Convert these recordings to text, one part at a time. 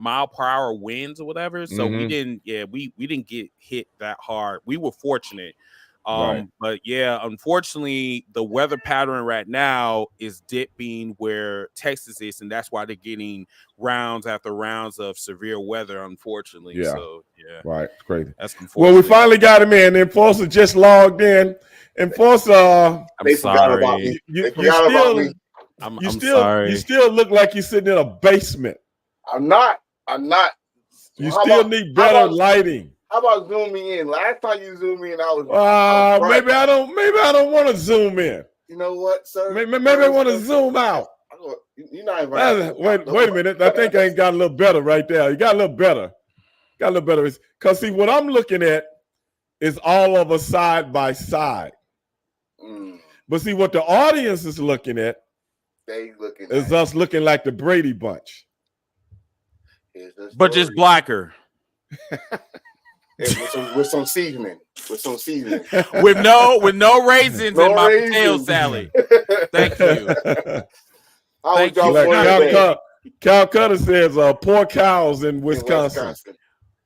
mile-per-hour winds or whatever. So we Mm-hmm. didn't, we didn't get hit that hard. We were fortunate. Right. But yeah, unfortunately, the weather pattern right now is dipping where Texas is, and that's why they're getting rounds after rounds of severe weather, unfortunately. Yeah. So yeah, Right. It's crazy. that's Well, we unfortunate. finally got him in. The enforcer just logged in. Enforcer, I'm They forgot about sorry. me. They forgot about me. I'm sorry. You still look like you're sitting in a basement. I'm not. I'm not. You How still about- need how better about- lighting. How about zooming in? Last time you zoomed in, I was bright. Maybe I don't want to zoom in. You know what, sir? Maybe I want to zoom out. You're not invited. Wait a minute. I think I ain't got a little better right there. You got a little better. Because see, what I'm looking at is all of us side by side. But see, what the audience is looking at is us looking like the Brady Bunch. But just blacker. with some seasoning. With no raisins in my potato salad. Thank you. Thank you. Calcutta says poor cows in Wisconsin.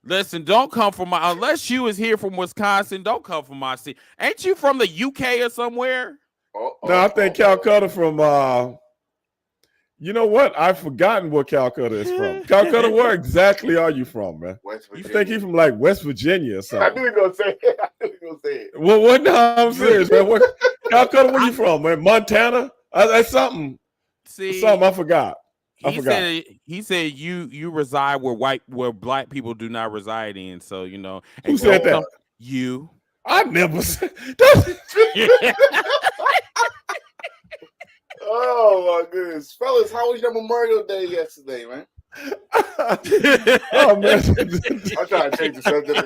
Listen, don't come from unless you is here from Wisconsin, don't come from my city. Ain't you from the UK or somewhere? No, I think Calcutta from you know what? I've forgotten where Calcutta is from. Calcutta, where exactly are you from, man? West Virginia. You think he's from like West Virginia or something? I knew he was gonna say it. Well, what? No, I'm serious, man. Calcutta, where you from, man? Montana? That's something. See, something I forgot. He said you reside where black people do not reside in. So you know. Who said that? You. I never said. Oh my goodness, fellas, how was your Memorial Day yesterday, man? Oh man, I'm trying to change the subject.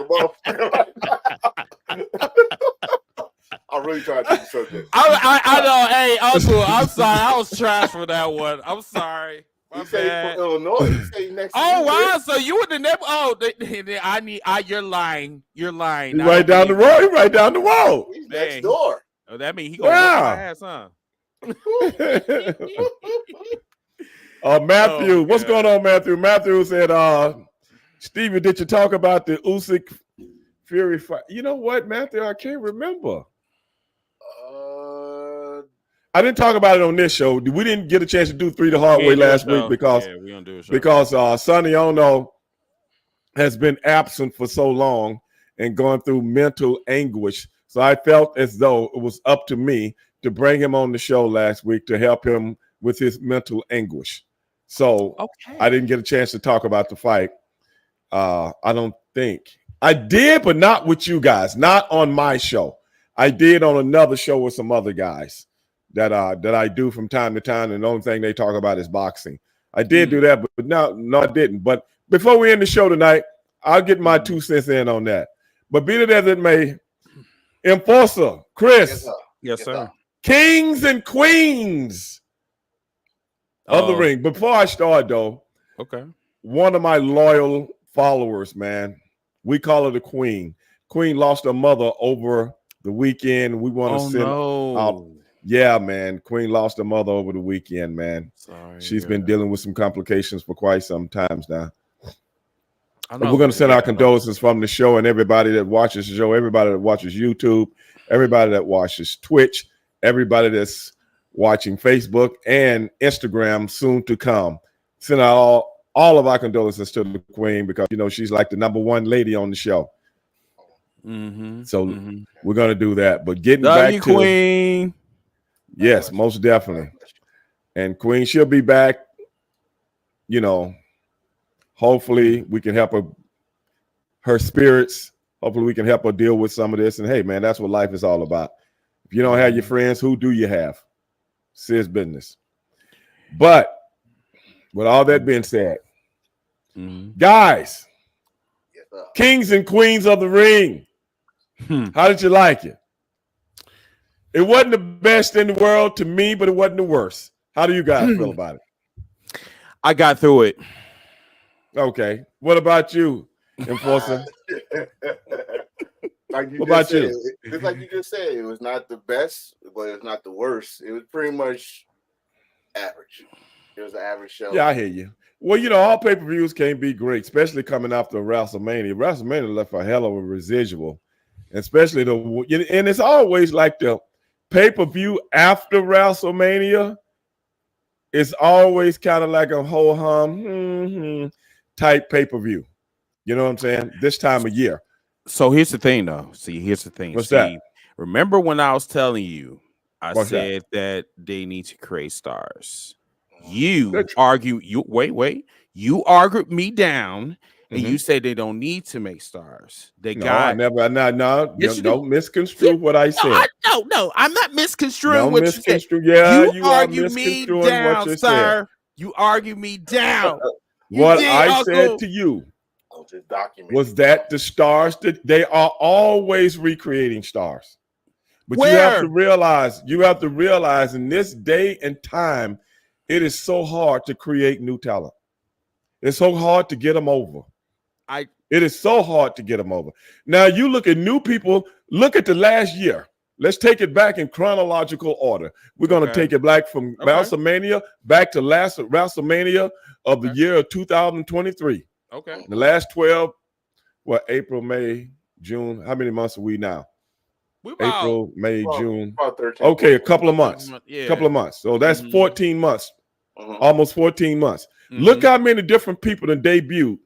I'm really trying to change the subject. I know. Hey, Uncle, I'm sorry. I was trash for that one. I'm sorry. You say from Illinois. You say next. Oh wow! So you were the neighbor? Oh, you're lying. You're lying. He's right down the road. He's right down the road. He's next door. Oh, that means he gonna whip my ass, huh? Matthew, what's going on, Matthew? Matthew said, Stevie, did you talk about the Usyk Fury fight? You know what, Matthew? I can't remember. I didn't talk about it on this show. We didn't get a chance to do 3 the hard way last week because Sonny Ono has been absent for so long and going through mental anguish. So I felt as though it was up to me to bring him on the show last week to help him with his mental anguish. So I didn't get a chance to talk about the fight. I don't think. I did, but not with you guys, not on my show. I did on another show with some other guys that I do from time to time, and the only thing they talk about is boxing. I did do that, but no, I didn't. But before we end the show tonight, I'll get my 2 cents in on that. But be it as it may, Enforcer, Chris. Yes, sir. Kings and queens of the ring. Before I start, though, one of my loyal followers, man, we call her the Queen. Queen lost her mother over the weekend. We want to send out. Yeah, man. Queen lost her mother over the weekend, man. Sorry, she's been dealing with some complications for quite some times now. We're going to send our condolences from the show and everybody that watches the show, everybody that watches YouTube, everybody that watches Twitch, everybody that's watching Facebook and Instagram soon to come. Send out all of our condolences to the Queen because, you know, she's like the #1 lady on the show. So we're going to do that. But getting back to Queen. Yes, most definitely. And Queen, she'll be back. You know, hopefully we can help her spirits. Hopefully we can help her deal with some of this. And hey, man, that's what life is all about. If you don't have your friends, who do you have? It's his business. But with all that being said, guys, kings and queens of the ring, how did you like it? It wasn't the best in the world to me, but it wasn't the worst. How do you guys feel about it? I got through it. Okay. What about you, Enforcer? Like you what about said, you? It's like you just said. It was not the best, but it's not the worst. It was pretty much average. It was an average show. Yeah, I hear you. Well, you know, all pay-per-views can't be great, especially coming after WrestleMania. WrestleMania left a hell of a residual, especially and it's always like the pay-per-view after WrestleMania. It's always kind of like a ho-hum type pay-per-view. You know what I'm saying? This time of year. So here's the thing, though. Here's the thing. What's that? Remember when I was telling you, What's said that they need to create stars. You argue. You argued me down, and you said they don't need to make stars. Don't misconstrue what I said. No, I'm not misconstruing what you said. You argue me down, sir. You argue me down. What I said to you was that the stars that they are always recreating stars. But you have to realize in this day and time, it is so hard to create new talent. It's so hard to get them over. It is so hard to get them over. Now you look at new people, look at the last year. Let's take it back in chronological order. We're going to take it back from WrestleMania back to last WrestleMania of the year of 2023. Okay. The last 12, April, May, June. How many months are we now? April, May, June. About 13. Okay, a couple of months. Couple of months. So that's 14 months. Almost 14 months. Look how many different people that debuted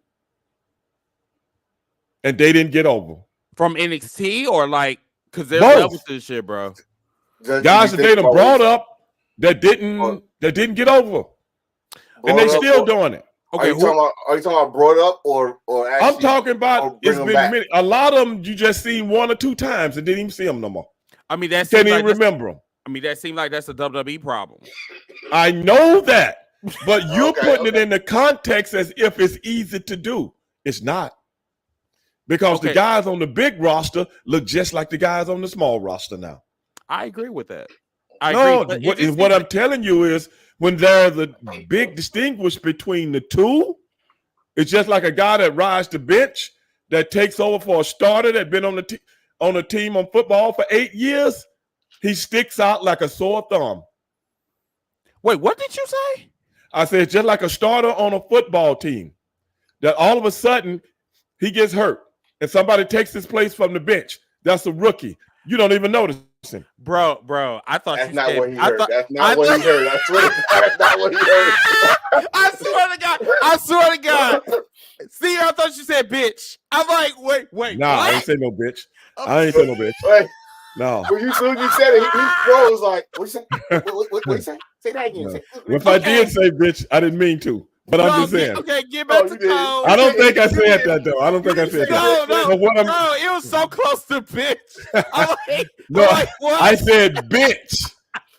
and they didn't get over. From NXT or like, because there's levels to this shit, bro. Guys that they done brought up that didn't get over. And they still doing it. Okay, are you talking about brought up or actually, I'm talking about it's been many. A lot of them you just seen one or two times and didn't even see them no more. I mean, that can't even remember them. I mean, that seemed like that's a WWE problem. I know that, but you're putting it in the context as if it's easy to do. It's not. Because the guys on the big roster look just like the guys on the small roster now. I agree with that. What I'm telling you is when there's a big distinguish between the two, it's just like a guy that rides the bench that takes over for a starter that's been on the team on football for 8 years. He sticks out like a sore thumb. Wait, what did you say? I said just like a starter on a football team that all of a sudden he gets hurt and somebody takes his place from the bench. That's a rookie. You don't even notice him. Bro, I thought that's not what he heard. That's not what he heard. That's not what he heard. I swear to God. See, I thought you said bitch. I'm like, wait. Nah, what? I ain't say no bitch. I ain't say no bitch. Wait. No. When you said it, he froze like, what you say? What you say? Say that again. If I did say bitch, I didn't mean to. But I'm just saying. Okay, get back to code. I don't think I said that though. I don't think I said that. No, it was so close to bitch. I said bitch.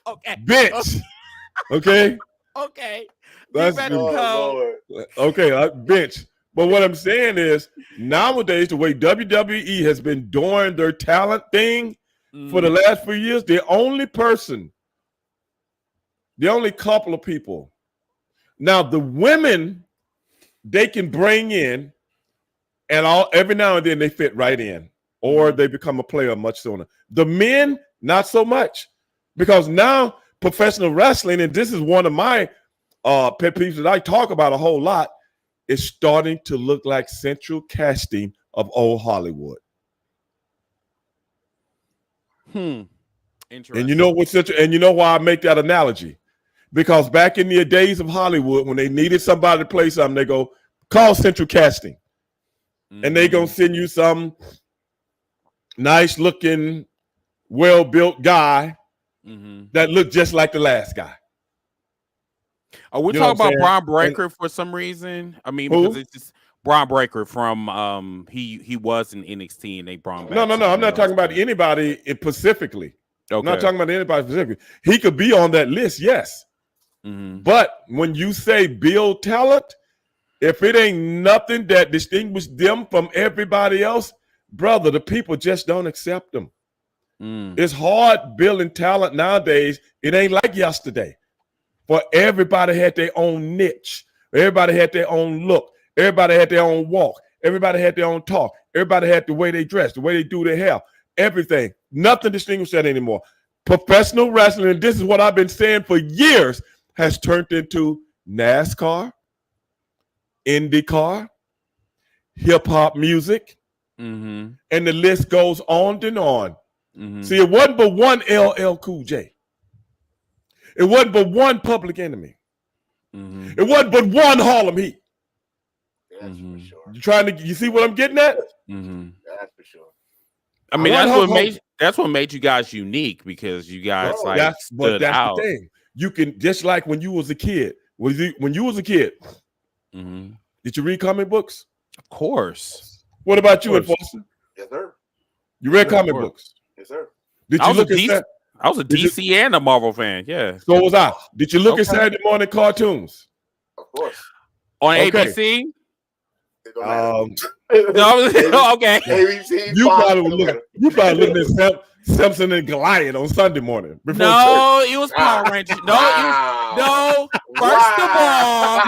Okay. Bitch. Okay. Okay. That's okay. Bitch. But what I'm saying is nowadays, the way WWE has been doing their talent thing for the last few years, the only couple of people. Now, the women, they can bring in, and every now and then they fit right in, or they become a player much sooner. The men, not so much, because now professional wrestling, and this is one of my pet peeves that I talk about a whole lot, is starting to look like central casting of old Hollywood. Interesting. And you know what's and you know why I make that analogy? Because back in the days of Hollywood, when they needed somebody to play something, they go, call central casting. And they gonna send you some nice looking, well-built guy that looked just like the last guy. Are we talking about Bron Breakker for some reason? I mean, because it's just Bron Breakker from he was in NXT and they brought him back. No. I'm not talking about anybody specifically. Okay. I'm not talking about anybody specifically. He could be on that list, yes. But when you say build talent, if it ain't nothing that distinguishes them from everybody else, brother, the people just don't accept them. It's hard building talent nowadays. It ain't like yesterday. For everybody had their own niche. Everybody had their own look. Everybody had their own walk. Everybody had their own talk. Everybody had the way they dress, the way they do their hair, everything. Nothing distinguishes that anymore. Professional wrestling, and this is what I've been saying for years, has turned into NASCAR, IndyCar, hip hop music, Mm-hmm. and the list goes on and on. Mm-hmm. See, it wasn't but one LL Cool J. It wasn't but one Public Enemy. Mm-hmm. It wasn't but one Harlem Heat. That's for sure. You see what I'm getting at? Mm-hmm. That's for sure. I mean, that's what made you guys unique, because you guys stood out. The thing. You can, just like when you was a kid. When you was a kid, mm-hmm. did you read comic books? Of course. What about you, Enforcer? Yes, sir. You read comic books? Yes, sir. Did you look at that? I was a DC and a Marvel fan. Yeah. So was I. Did you look at Saturday morning cartoons? Of course. On ABC? No, okay. ABC. You probably looking at Simpson and Goliath on Sunday morning. No, it was Power Rangers. No. First of all,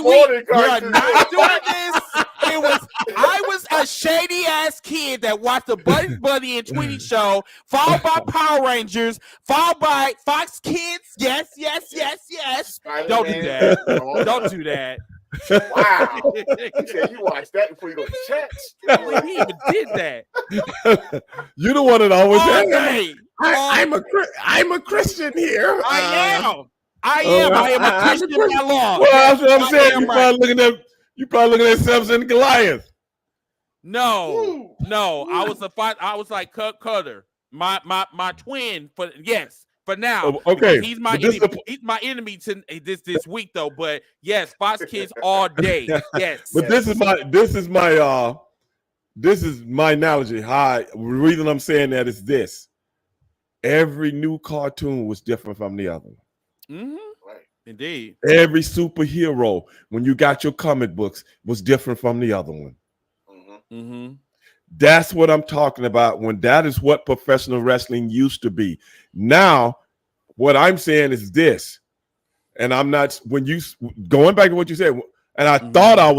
we're not doing this. I was a shady ass kid that watched the Bugs Bunny and Tweety show, followed by Power Rangers, followed by Fox Kids. Yes. Don't do that. Don't do that. Wow. You said you watched that before you go to church. He even did that. You the one that always said, I'm a Christian here. I am. I am a Christian by law. Well, that's what I'm saying. You probably looking at Samson and Goliath. No. I was like Cutter, my twin. For now, okay. He's my enemy. He's my enemy this week though. But yes, Fox Kids all day. Yes. But this is my analogy. The reason I'm saying that is this: every new cartoon was different from the other. Mm-hmm. Right. Indeed. Every superhero, when you got your comic books, was different from the other one. Mm-hmm. Mm-hmm. That's what I'm talking about. When that is what professional wrestling used to be. Now, what I'm saying is this, and I'm not, when you going back to what you said, and I thought I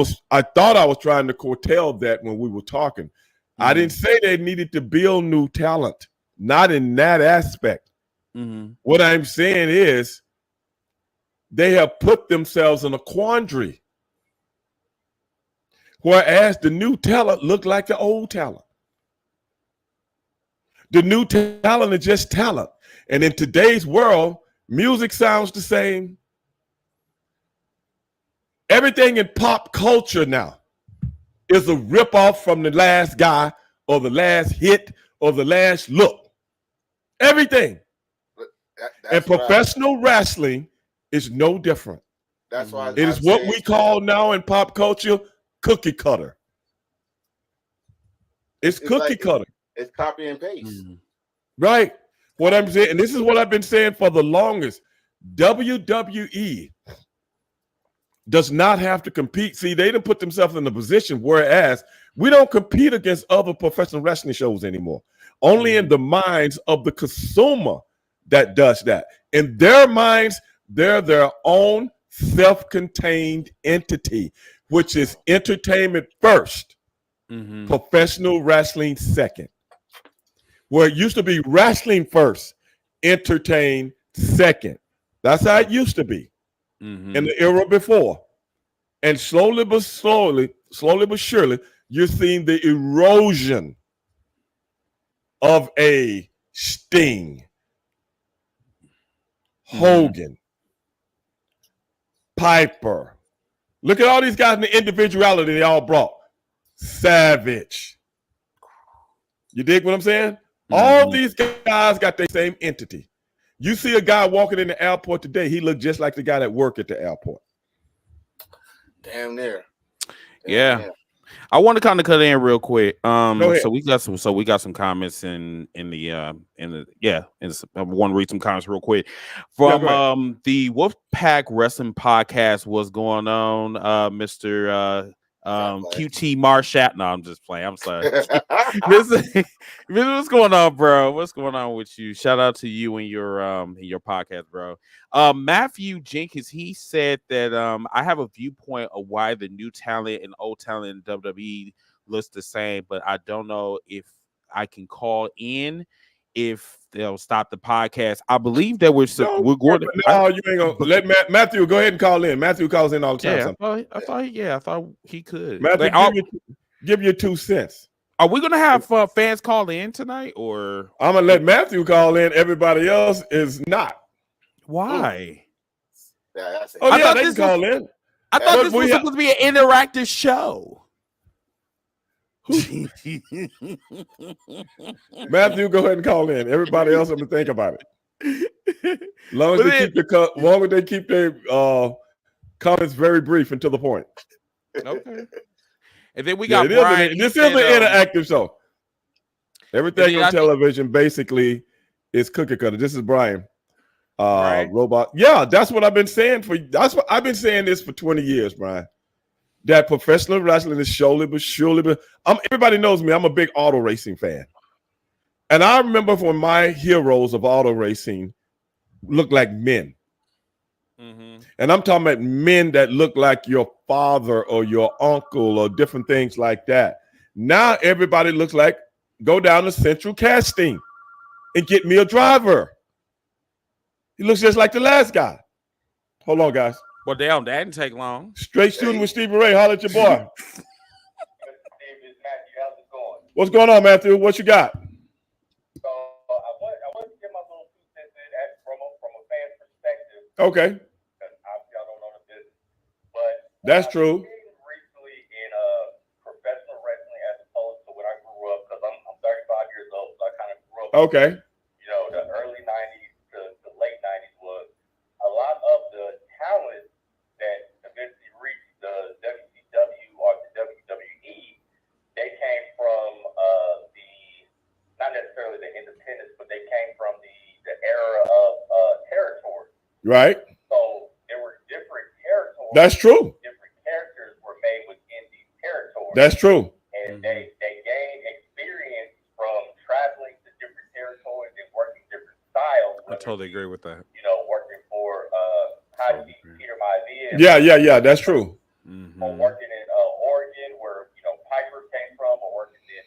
was trying to curtail that when we were talking. Mm-hmm. I didn't say they needed to build new talent, not in that aspect. Mm-hmm. What I'm saying is they have put themselves in a quandary. Whereas the new talent look like the old talent. The new talent is just talent. And in today's world, music sounds the same. Everything in pop culture now is a ripoff from the last guy or the last hit or the last look. Everything. And professional wrestling is no different. That's why it is what we call now in pop culture cookie cutter. It's cookie cutter. It's copy and paste. Mm-hmm. Right. What I'm saying, and this is what I've been saying for the longest. WWE does not have to compete. See, they didn't put themselves in a position, whereas we don't compete against other professional wrestling shows anymore. Only in the minds of the consumer that does that. In their minds, they're their own self-contained entity, which is entertainment first, professional wrestling second. Where it used to be wrestling first, entertain second. That's how it used to be in the era before. And slowly but surely, you're seeing the erosion of a Sting, Hogan, Piper. Look at all these guys and the individuality they all brought. Savage. You dig what I'm saying? All these guys got their same entity. You see a guy walking in the airport today, he looked just like the guy that worked at the airport. Damn near. Yeah. I want to kind of cut in real quick. So we got some comments in I want to read some comments real quick from the Wolfpack Wrestling Podcast. What's going on, Mr. QT Marshat? No, I'm just playing. I'm sorry. What's going on, bro? What's going on with you? Shout out to you and your podcast, bro. Matthew Jenkins, he said that I have a viewpoint of why the new talent and old talent in WWE looks the same, but I don't know if I can call in if they'll stop the podcast. I believe that we're going to. No, you ain't gonna let Matthew go ahead and call in. Matthew calls in all the time. I thought he could. Matthew, give you 2 cents. Are we gonna have fans call in tonight, or I'm gonna let Matthew call in? Everybody else is not. Why? Yeah, they can call in. I thought this was supposed to be an interactive show. Matthew, go ahead and call in. Everybody else, I'm gonna think about it. Long as they keep their comments very brief and to the point. Okay. And then we got Brian. This is an interactive show. Everything on television basically is cookie cutter. This is Brian. Robot. Yeah, that's what I've been saying I've been saying this for 20 years, Brian. That professional wrestling is surely but surely. Everybody knows me. I'm a big auto racing fan. And I remember when my heroes of auto racing looked like men. Mm-hmm. And I'm talking about men that look like your father or your uncle or different things like that. Now everybody looks like, go down to Central Casting and get me a driver. He looks just like the last guy. Hold on, guys. Well, damn, that didn't take long. Straight shooting with Stevie Ray. Holler at your boy. What's going on, Matthew? What you got? So I want to give my little 2 cents from a fan perspective. Okay. Because obviously I don't know the business. But that's true. Recently in professional wrestling as opposed to when I grew up, because I'm 35 years old, so I kind of grew up. Okay. You know, the early 90s to the late 90s was a lot of the talent that eventually reached the WCW or the WWE. They came from not necessarily the independents, but they came from the era of territory. Right. So there were different territories. That's true. Different characters were made within these territories. That's true. And they gained experience from traveling to different territories and working different styles. I totally agree with that. You know, working for Peter Maivia. Yeah. That's true. Mm-hmm. Or working in Oregon, where Piper came from, or working in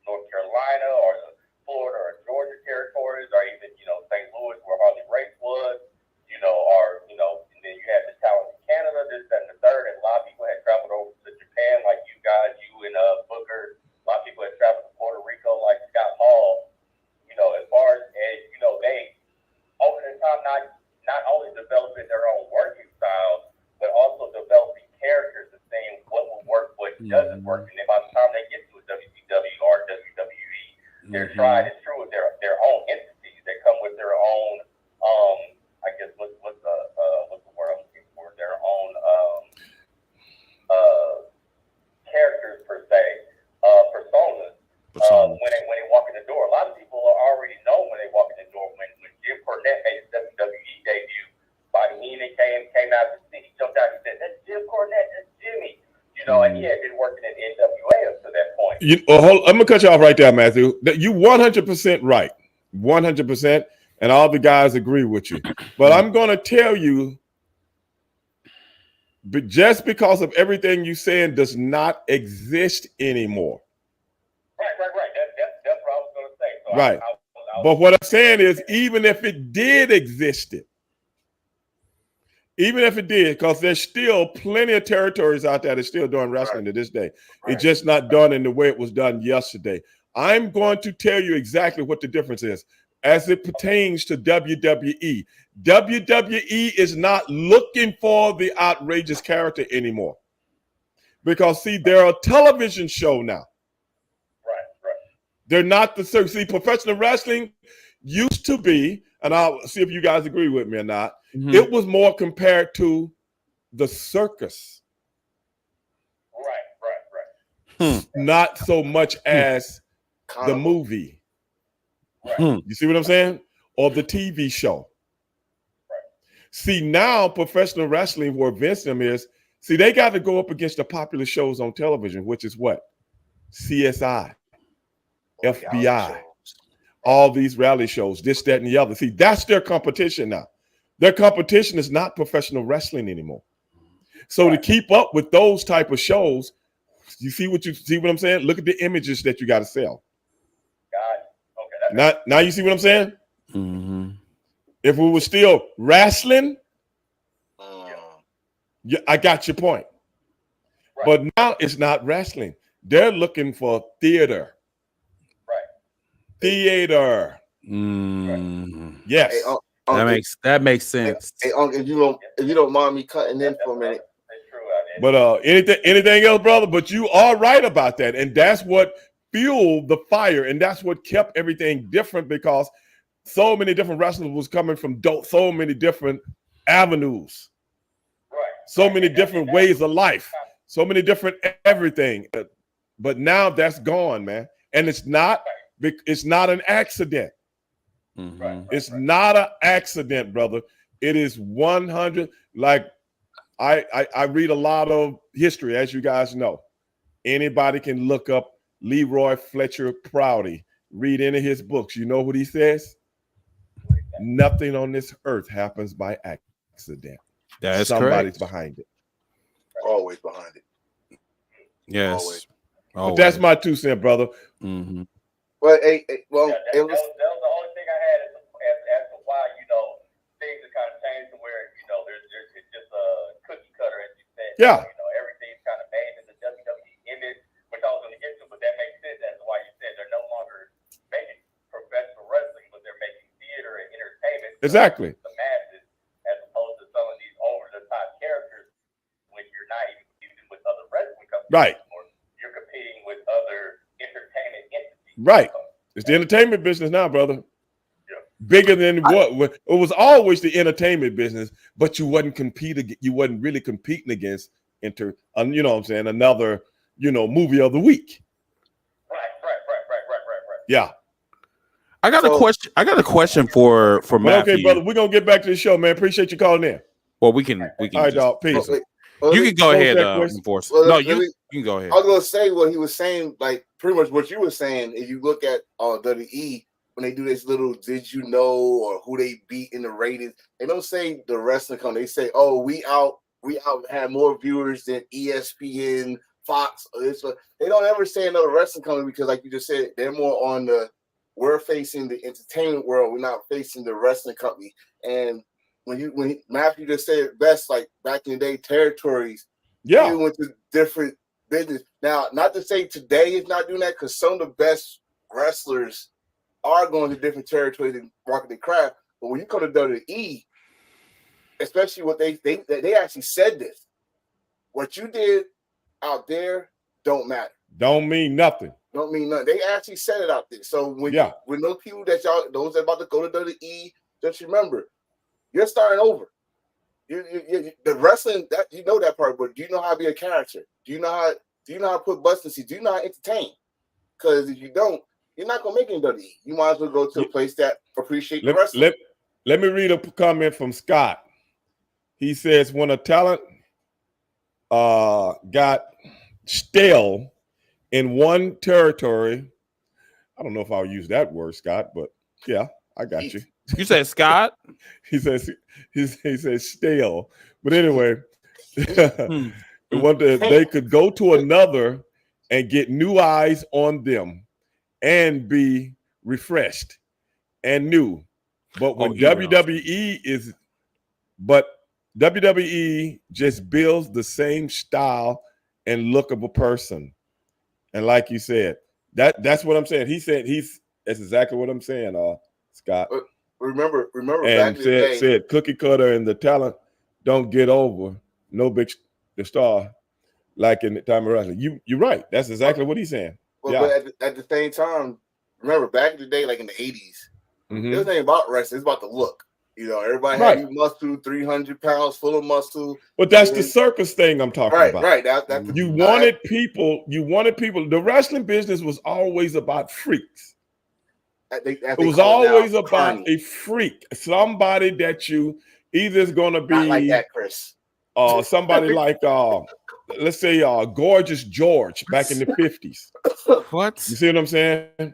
North Carolina or the Florida or Georgia territories, or even St. Louis, where Harley Race was. And then you had the talent in Canada, this, that, and the third, and a lot of people had traveled over to Japan, like you guys, you and Booker. A lot of people had traveled to Puerto Rico, like Scott Hall. As far as they over the time not only developing their own working styles, but also developing characters and seeing what will work, what doesn't work. And then by the time they get to a WCW or WWE, they're tried and true with their own entities. They come with their own, I guess, what's the word I'm looking for? Their own characters per se, personas. When they walk in the door, a lot of people already know when they walk in the door. When Jim Cornette made his WWE debut, Bobby Heenan came out to see, he jumped out and said, "That's Jim Cornette, that's Jimmy." And he had been working at NWA up to that point. I'm gonna cut you off right there, Matthew. You 100% right, 100%, and all the guys agree with you. But I'm gonna tell you, but just because of everything you saying does not exist anymore. Right. That's what I was gonna say. So right. But what I'm saying is, even if it did exist, because there's still plenty of territories out there that's still doing wrestling to this day. Right. It's just not done in the way it was done yesterday. I'm going to tell you exactly what the difference is as it pertains to WWE. WWE is not looking for the outrageous character anymore. Because, see, they're a television show now. Right. They're not the circus. See, professional wrestling used to be, and I'll see if you guys agree with me or not, it was more compared to the circus. Right. Not so much as the movie. Right. You see what I'm saying? Or the TV show. Right. See, now professional wrestling, where Vince them is, see, they got to go up against the popular shows on television, which is what? CSI, FBI, all these reality shows, this, that, and the other. See, that's their competition now. Their competition is not professional wrestling anymore. So to keep up with those type of shows, you see what I'm saying? Look at the images that you got to sell. Now you see what I'm saying? Mm-hmm. If we were still wrestling, yeah, I got your point. Right. But now it's not wrestling. They're looking for theater. Right. Theater. Mm. Yes. Hey, that makes sense. Hey, if you don't mind me cutting in for a minute. But anything else, brother? But you are right about that, and that's what fueled the fire, and that's what kept everything different, because so many different wrestlers was coming from so many different avenues, so many different ways of life, so many different everything. But now that's gone, man, and it's not an accident. Mm-hmm. It's not an accident, brother. It is 100. Like I read a lot of history, as you guys know. Anybody can look up Leroy Fletcher Prouty, read any of his books. You know what he says? Nothing on this earth happens by accident. That's Somebody's correct. Behind it. Always behind it. Yes. Always. But that's my 2 cents, brother. Mm-hmm. Well, that was the only thing I had as to why, things are kind of changed to where, it's just a cookie cutter, as you said. Yeah. Everything's kind of made in the WWE image, which I was going to get to, but that makes sense as to why you said they're no longer making professional wrestling, but they're making theater and entertainment. Exactly. The masses, as opposed to some of these over-the-top characters, when you're not even competing with other wrestling companies. Right. Anymore. You're competing with other entertainment entities. Right. It's the entertainment business now, brother. Bigger than what it was always the entertainment business, but you wasn't really competing against you know what I'm saying, another, movie of the week. Right. Yeah. I got a question for Matthew. Okay, brother, we're gonna get back to the show, man. Appreciate you calling in. Well, we can All right, dog. Peace. You can go ahead, Enforce. Well, no, you can go ahead. I was gonna say what he was saying, like pretty much what you were saying. If you look at WWE, when they do this little "Did you know?" or who they beat in the ratings, they don't say the wrestling company. They say, "Oh, we out had more viewers than ESPN, Fox." They don't ever say another wrestling company, because, like you just said, they're more on we're facing the entertainment world. We're not facing the wrestling company. And when Matthew just said it best, like back in the day, territories. Yeah, we went to different business. Now, not to say today is not doing that, because some of the best wrestlers are going to different territories and market their craft. But when you come to WWE, especially what they actually said this, what you did out there don't matter. Don't mean nothing. Don't mean nothing. They actually said it out there. So when those people those that about to go to WWE, just remember, you're starting over. The wrestling, that you know that part, but do you know how to be a character? Do you know how to put butts in seats? Do you know how to entertain? Because if you don't, you're not gonna make any WWE. You might as well go to a place that appreciates the wrestling. Let me read a comment from Scott. He says, when a talent got stale in one territory, I don't know if I'll use that word, Scott, but yeah, I got you. You said Scott? he says stale. But anyway, they could go to another and get new eyes on them and be refreshed and new. But when WWE just builds the same style and look of a person. And like you said, that's what I'm saying. He said that's exactly what I'm saying, Scott. Remember and back said cookie cutter and the talent don't get over no big the star like in the time of wrestling. You're right. That's exactly what he's saying. But at the same time, remember back in the day, like in the 80s, it was nothing about wrestling. It's about the look. Everybody had these muscle, 300 pounds, full of muscle. But that's the circus thing I'm talking about. Right. That's you wanted people. The wrestling business was always about freaks. It was always about a freak, somebody that you either is going to be not like that, Chris. Somebody like let's say Gorgeous George back in the 50s. What? You see what I'm saying?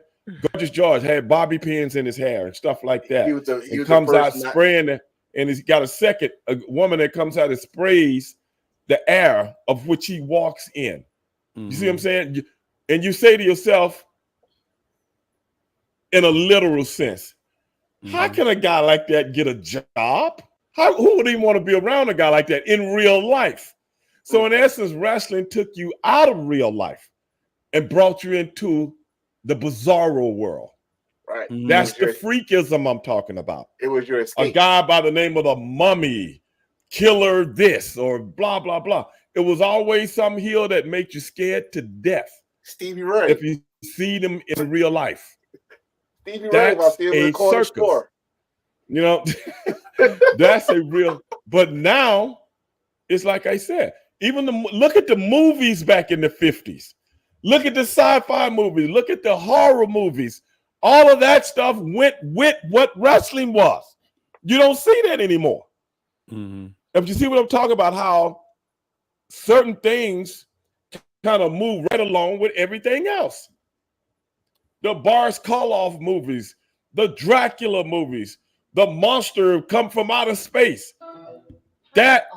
Gorgeous George had bobby pins in his hair and stuff like that. He comes out spraying it, and he's got a woman that comes out and sprays the air of which he walks in. You see what I'm saying? And you say to yourself, in a literal sense. How can a guy like that get a job? Who would even want to be around a guy like that in real life? So in essence, wrestling took you out of real life and brought you into the bizarro world. Right. That's the freakism I'm talking about. It was your escape. A guy by the name of the Mummy, Killer this, or blah, blah, blah. It was always some heel that made you scared to death. Stevie Ray. If you see them in real life. Stevie Ray was still in the corner store. You know, that's a real, but now it's like I said, even look at the movies back in the 50s. Look at the sci-fi movies. Look at the horror movies. All of that stuff went with what wrestling was. You don't see that anymore. If you see what I'm talking about, how certain things kind of move right along with everything else. The Boris Karloff movies, the Dracula movies, the monster come from outer space. That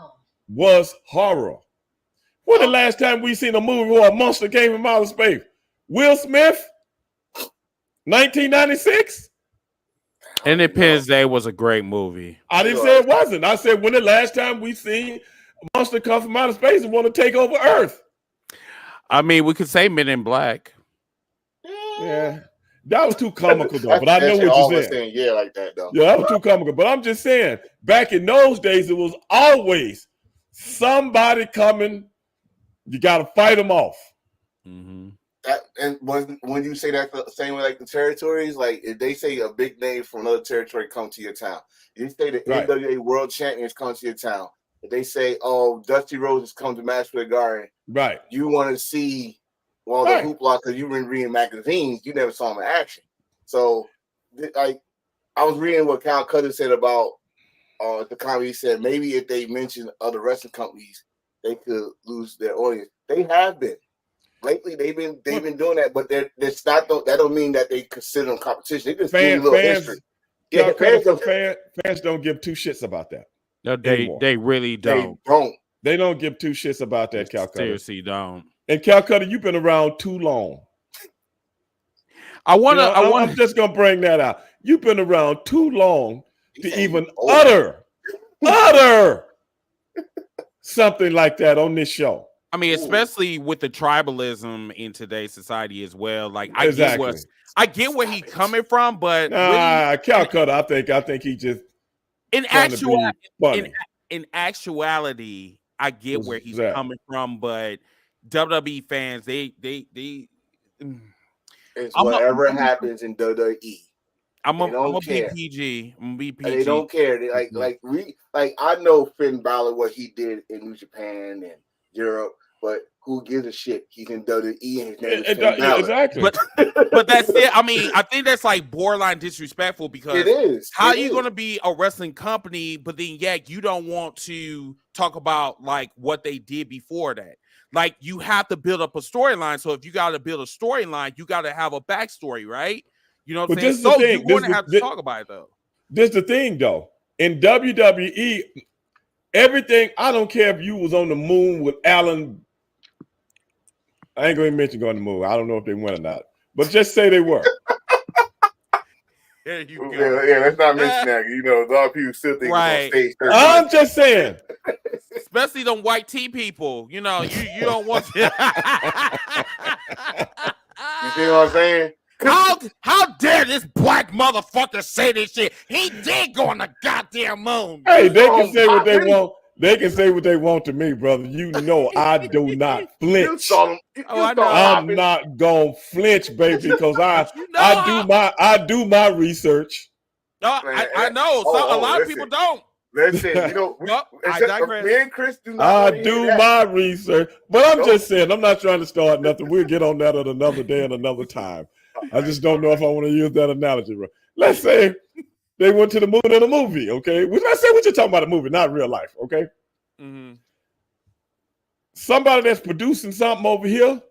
was horror. When the last time we seen a movie where a monster came from outer space? Will Smith? 1996? Independence Day was a great movie. I didn't say it wasn't. I said when the last time we seen a monster come from outer space and want to take over Earth? I mean, we could say Men in Black. Yeah. That was too comical, though. But I know what you're saying. Yeah, like that, though. Yeah, that was too comical. But I'm just saying, back in those days, it was always somebody coming. You got to fight them off. And when you say that the same way, like the territories, like if they say a big name from another territory come to your town, you say the NWA World Champions come to your town. If they say, "Oh, Dusty Rhodes has come to Madison Square Garden," right? You want to see the hoopla because you've been reading magazines, you never saw him in action. So, like, I was reading what Cal Cutter said about the comedy. He said maybe if they mentioned other wrestling companies, they could lose their audience. They have been. Lately, they've been doing that, but that's not. That don't mean that they consider them competition. They just give a little history. Yeah, fans don't give two shits about that. No, they really don't. They don't give two shits about that, Calcutta. Seriously, don't. And Calcutta, you've been around too long. I'm just gonna bring that out. You've been around too long to even utter something like that on this show. I mean, especially with the tribalism in today's society as well. Like, I get where he's coming from, but Calcutta, I think he just in actuality, I get where he's coming from, but WWE fans, it's whatever happens in WWE. I'm gonna be PG. They don't care. They I know Finn Balor, what he did in New Japan and Europe, but who gives a shit? He's in WWE and his name is Finn Balor. Exactly. But that's it. I mean, I think that's like borderline disrespectful because it is. How are you going to be a wrestling company, but then you don't want to talk about like what they did before that? Like, you have to build up a storyline. So if you got to build a storyline, you got to have a backstory, right? You know what I'm saying? So you're going to have to talk about it, though. This is the thing, though. In WWE, everything, I don't care if you was on the moon with Alan. I ain't going to mention going to the moon. I don't know if they went or not. But just say they were. There you go. Yeah, let's not mention that. You know, a lot of people still think right. It's on stage. I'm just saying. Especially them white tea people. You know, you don't want to. You see what I'm saying? How dare this black motherfucker say this shit? He did go on the goddamn moon. Hey, they can say what they want. They can say what they want to me, brother. You know I do not flinch. I'm not gonna flinch, baby, because I do my research. No, I know. A lot of people don't. Listen, you know, I digress. Me and Chris do not. I do my research, but I'm just saying, I'm not trying to start nothing. We'll get on that at another day and another time. I just don't know if I want to use that analogy. Let's say they went to the moon in a movie, okay? Let's say we're just talking about a movie, not real life, okay? Mm-hmm. Somebody that's producing something over here,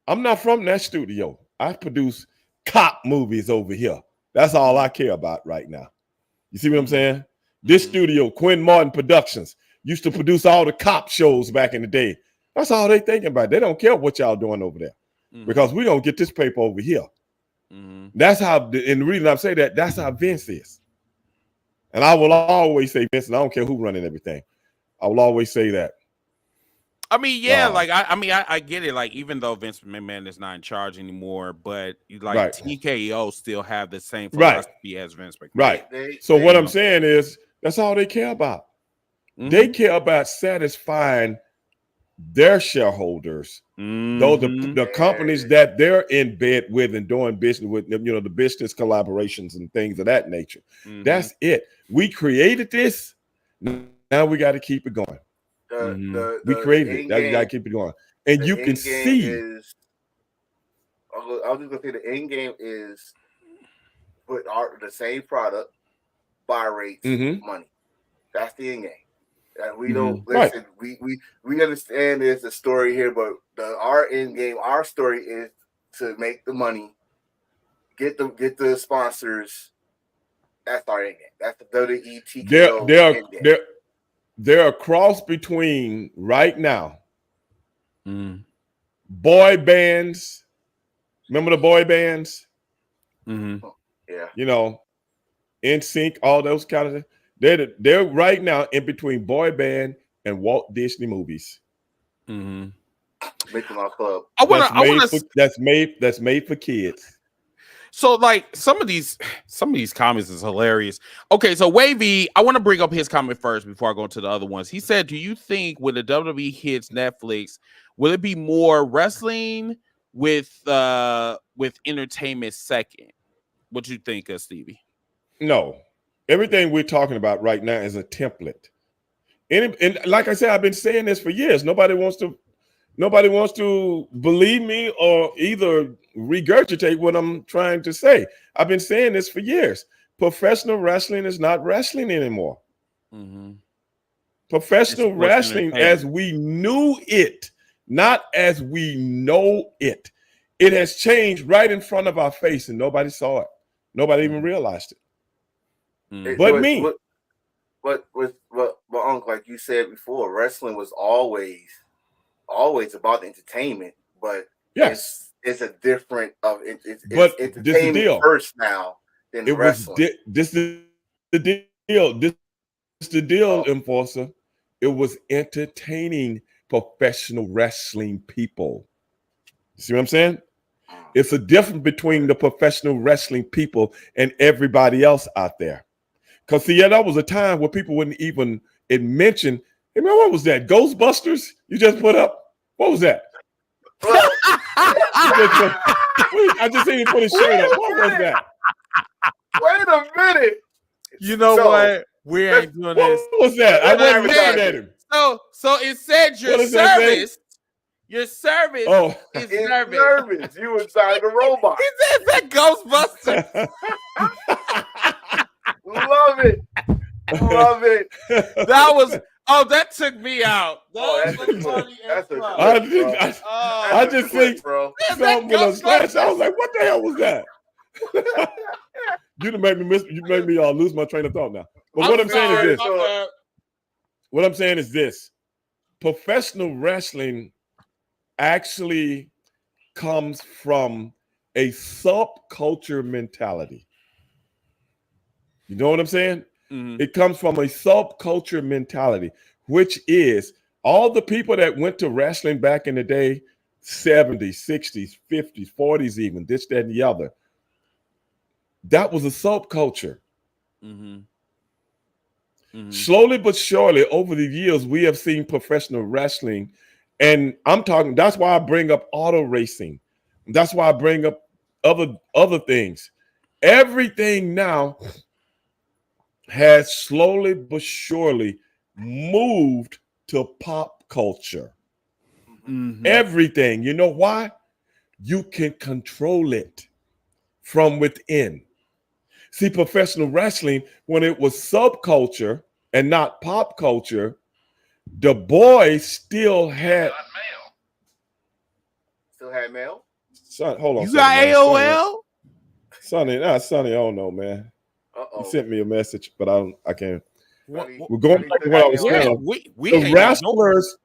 I'm not from that studio. I produce cop movies over here. That's all I care about right now. You see what I'm saying? This studio, Quinn Martin Productions, used to produce all the cop shows back in the day. That's all they thinking about. They don't care what y'all doing over there because we don't get this paper over here. Mm-hmm. That's how, and the reason I'm saying that's how Vince is. And I will always say Vince, and I don't care who running everything. I will always say that. I mean, yeah, like I get it. Like, even though Vince McMahon is not in charge anymore, but like TKO still have the same philosophy as Vince McMahon. Right. So what I'm saying is that's all they care about. Mm-hmm. They care about satisfying their shareholders, though the companies that they're in bed with and doing business with, the business collaborations and things of that nature. Mm-hmm. That's it. We created this. Now we got to keep it going. We created it. Now you got to keep it going. And you can see. I was just going to say the end game is put the same product, buy rates, money. That's the end game. We don't listen. Right. We understand there's a story here, but our end game, our story is to make the money, get the sponsors. That's our end game. That's the WWE TKO. They're a cross between right now. Boy bands. Remember the boy bands? Mm-hmm. Yeah. NSYNC, all those kind of things. They're right now in between boy band and Walt Disney movies. Mm-hmm. Making our club. That's made for kids. So, like, some of these comments is hilarious. Okay, so Wavy, I want to bring up his comment first before I go into the other ones. He said, "Do you think when the WWE hits Netflix, will it be more wrestling with entertainment second?" What you think, Stevie? No. Everything we're talking about right now is a template. And like I said, I've been saying this for years. Nobody wants to believe me or either regurgitate what I'm trying to say. I've been saying this for years. Professional wrestling is not wrestling anymore. Mm-hmm. Professional wrestling as we knew it, not as we know it. It has changed right in front of our face and nobody saw it. Nobody even realized it. But me. But Uncle, like you said before, wrestling was always about entertainment, but yes, it's a different it's entertainment first now than wrestling. This is the deal. This is the deal, Enforcer. It was entertaining professional wrestling people. See what I'm saying? It's a difference between the professional wrestling people and everybody else out there. Because, see, that was a time where people wouldn't even mention, hey, man, what was that? Ghostbusters you just put up? What was that? I just seen you put his shirt up. What was that? Wait a minute. You know what? We ain't doing this. What was that? I wasn't looking at him. So it said your service. Your service is nervous. You inside the robot. He said that Ghostbusters. Love it. That was that took me out. I just think something with a slash. I was like, what the hell was that? You made me lose my train of thought now. But what I'm saying is this. Professional wrestling actually comes from a subculture mentality. You know what I'm saying? Mm-hmm. It comes from a subculture mentality, which is all the people that went to wrestling back in the day, 70s, 60s, 50s, 40s, even this, that, and the other. That was a subculture. Mm-hmm. Mm-hmm. Slowly but surely, over the years, we have seen professional wrestling. And that's why I bring up auto racing. That's why I bring up other things. Everything now has slowly but surely moved to pop culture. Mm-hmm. Everything. You know why? You can control it from within. See, professional wrestling, when it was subculture and not pop culture, the boys still had mail. Still had mail? Son, hold on. You got AOL? Sonny, I don't know, man. Uh-oh. He sent me a message, but I can't. We're going back to what I was saying.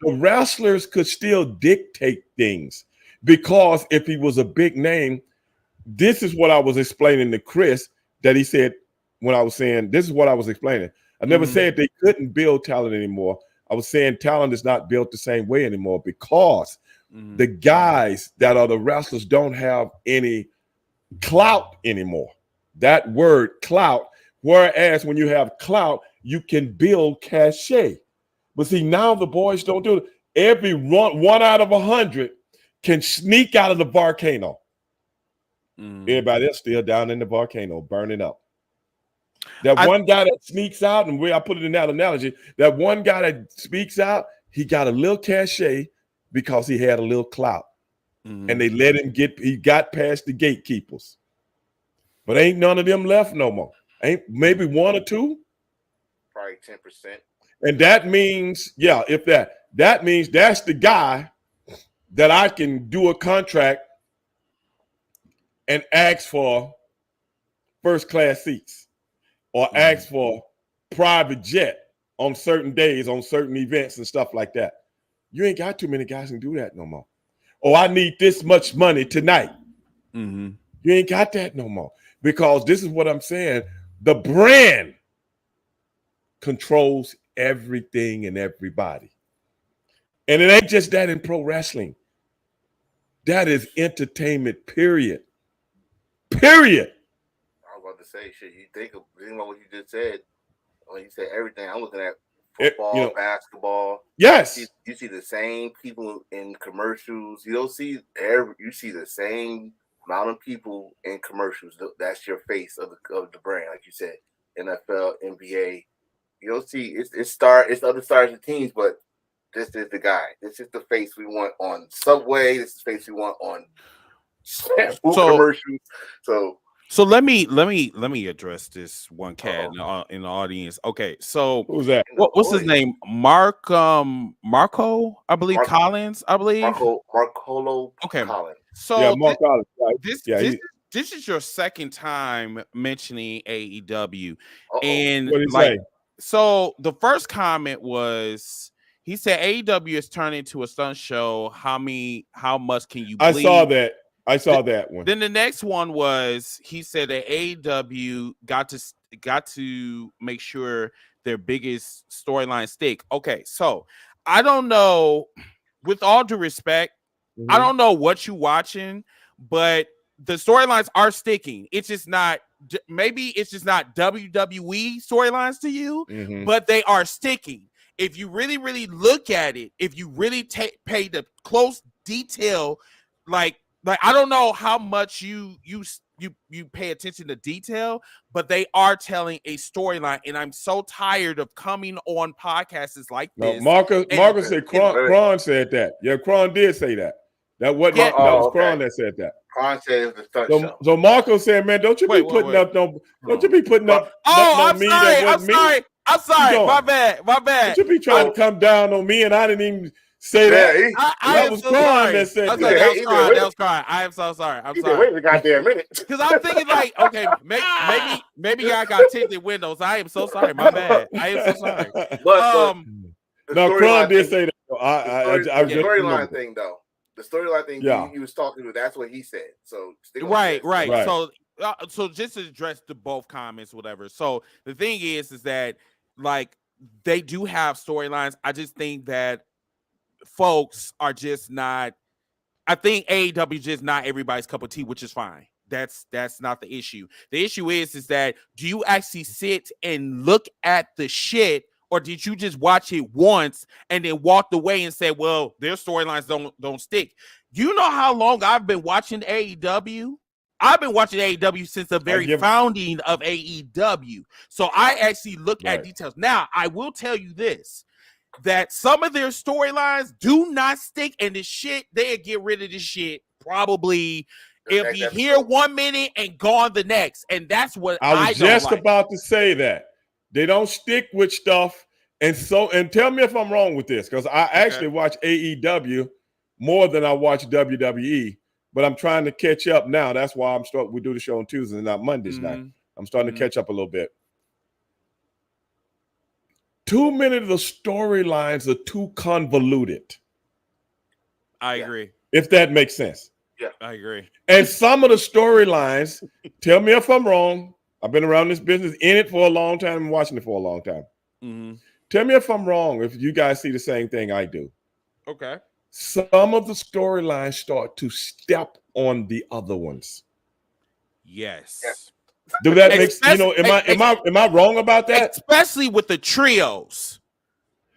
The wrestlers could still dictate things because if he was a big name, this is what I was explaining to Chris that he said when I was saying this is what I was explaining. I never said they couldn't build talent anymore. I was saying talent is not built the same way anymore because the guys that are the wrestlers don't have any clout anymore. That word clout, whereas when you have clout, you can build cachet. But see, now the boys don't do it. Every one out of 100 can sneak out of the volcano. Everybody else still down in the volcano, burning up. One guy that sneaks out, and I put it in that analogy, that one guy that speaks out, he got a little cachet because he had a little clout. And they let him he got past the gatekeepers. But ain't none of them left no more. Ain't maybe one or two? Probably 10%. And that means, that means that's the guy that I can do a contract and ask for first class seats or ask for private jet on certain days, on certain events and stuff like that. You ain't got too many guys who can do that no more. Oh, I need this much money tonight. You ain't got that no more because this is what I'm saying. The brand controls everything and everybody. And it ain't just that in pro wrestling. That is entertainment, period. Period. I was about to say, shit, you think about what you just said. When you said everything, I'm looking at football, basketball. Yes. You see the same people in commercials. You see the same amount of people in commercials. That's your face of the brand, like you said. NFL, NBA. You don't see it's other stars and teams, but this is the guy. This is the face we want on Subway. This is the face we want on commercials. So let me address this one cat in the audience. Okay, so who's that? What's his name? Marco, I believe. Collins, I believe. Marcolo. Okay. Collins. So Mark Collins. Right? This is your second time mentioning AEW, and what did he say? So the first comment was he said AEW is turning into a stunt show. How much can you believe? I saw that one. Then the next one was he said that AEW got to make sure their biggest storyline stick. Okay, so I don't know. With all due respect, I don't know what you're watching, but the storylines are sticking. It's just not. Maybe it's just not WWE storylines to you, but they are sticking. If you really, really look at it, if you really pay the close detail, like I don't know how much you pay attention to detail, but they are telling a storyline, and I'm so tired of coming on podcasts like this. Marcus said Kron said that. Yeah, Kron did say that. That was Kron that said that. Kron said the stunt show. So Marco said, "Man, don't you be putting up no? Don't you be putting up? I'm sorry. My bad. Don't you be trying to come down on me, and I didn't even say that. That was Kron that said that. That was Kron. I am so sorry. I'm sorry. Wait a goddamn minute. Because I'm thinking like, okay, maybe I got tinted windows. I am so sorry. My bad. I am so sorry. But no, Kron did say that. The storyline thing, though. The storyline thing he was talking to, that's what he said. So right. So just to address the both comments, whatever. So the thing is that like they do have storylines. I just think that folks are just not. I think AEW is just not everybody's cup of tea, which is fine. That's not the issue. The issue is that do you actually sit and look at the shit? Or did you just watch it once and then walked away and said, well, their storylines don't stick? You know how long I've been watching AEW? I've been watching AEW since the very founding of AEW. So I actually look at details. Now, I will tell you this, that some of their storylines do not stick, and the shit, they'll get rid of this shit probably it'll be here 1 minute and gone the next. And that's what I was just about to say that. They don't stick with stuff, and tell me if I'm wrong with this, because I actually watch AEW more than I watch WWE, but I'm trying to catch up now. That's why we do the show on Tuesdays, not Mondays night. I'm starting to catch up a little bit. Too many of the storylines are too convoluted. I agree. If that makes sense. Yeah, I agree. And some of the storylines, tell me if I'm wrong. I've been around this business, in it for a long time, and watching it for a long time. Mm-hmm. Tell me if I'm wrong, if you guys see the same thing I do. Okay. Some of the storylines start to step on the other ones. Yes. Do that make am I wrong about that? Especially with the trios.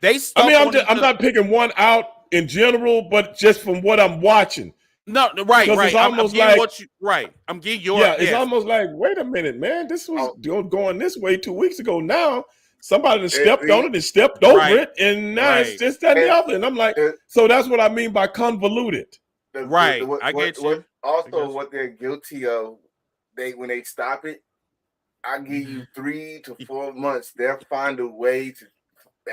I'm not picking one out in general, but just from what I'm watching. No, right. It's almost I'm getting your it's almost like, wait a minute, man. This was going this way 2 weeks ago. Now somebody stepped on it and stepped over it, and now it's just that and the other. And I'm like, so that's what I mean by convoluted. I get you. What they're guilty of, when they stop it, I give you 3 to 4 months. They'll find a way to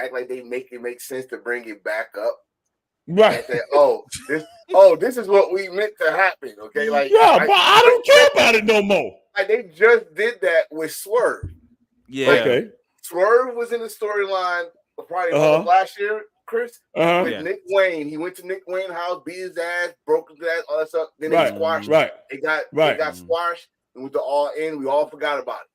act like they make it make sense to bring it back up. Right. Say, this is what we meant to happen. Okay. Like, but I don't care about it no more. Like, they just did that with Swerve. Yeah. Okay. Swerve was in the storyline probably last year, Chris. With Nick Wayne. He went to Nick Wayne's house, beat his ass, broke his ass, all that stuff. Then they squashed. It got squashed and went to All In. We all forgot about it.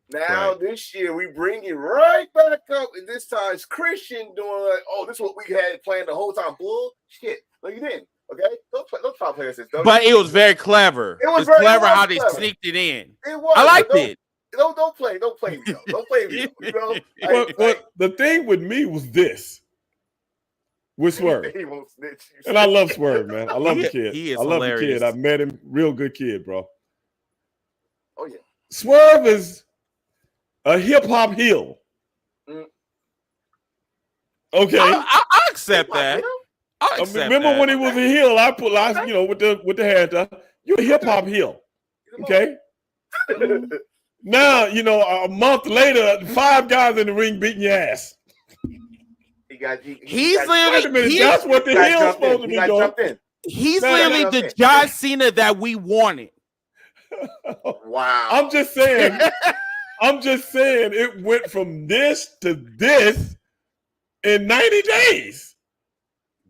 Now this year we bring it right back up, and this time it's Christian doing like, this is what we had planned the whole time. Bullshit. No, you didn't. Okay, don't try playing this. But it was very clever. It was clever how they sneaked it in. It was. I liked it. Don't play me. Don't play me. You know. The thing with me was this. With Swerve. He won't snitch. And I love Swerve, man. I love the kid. He is I love hilarious. the kid. I met him. Real good kid, bro. Oh yeah. Swerve is a hip hop heel. Okay, I accept that. Remember when he was a heel? I put with the hand up. You're a hip hop heel. Okay. Now a month later, 5 guys in the ring beating your ass. He's literally that's what the heel's supposed to be doing. He's literally the John Cena that we wanted. Wow. I'm just saying it went from this to this in 90 days.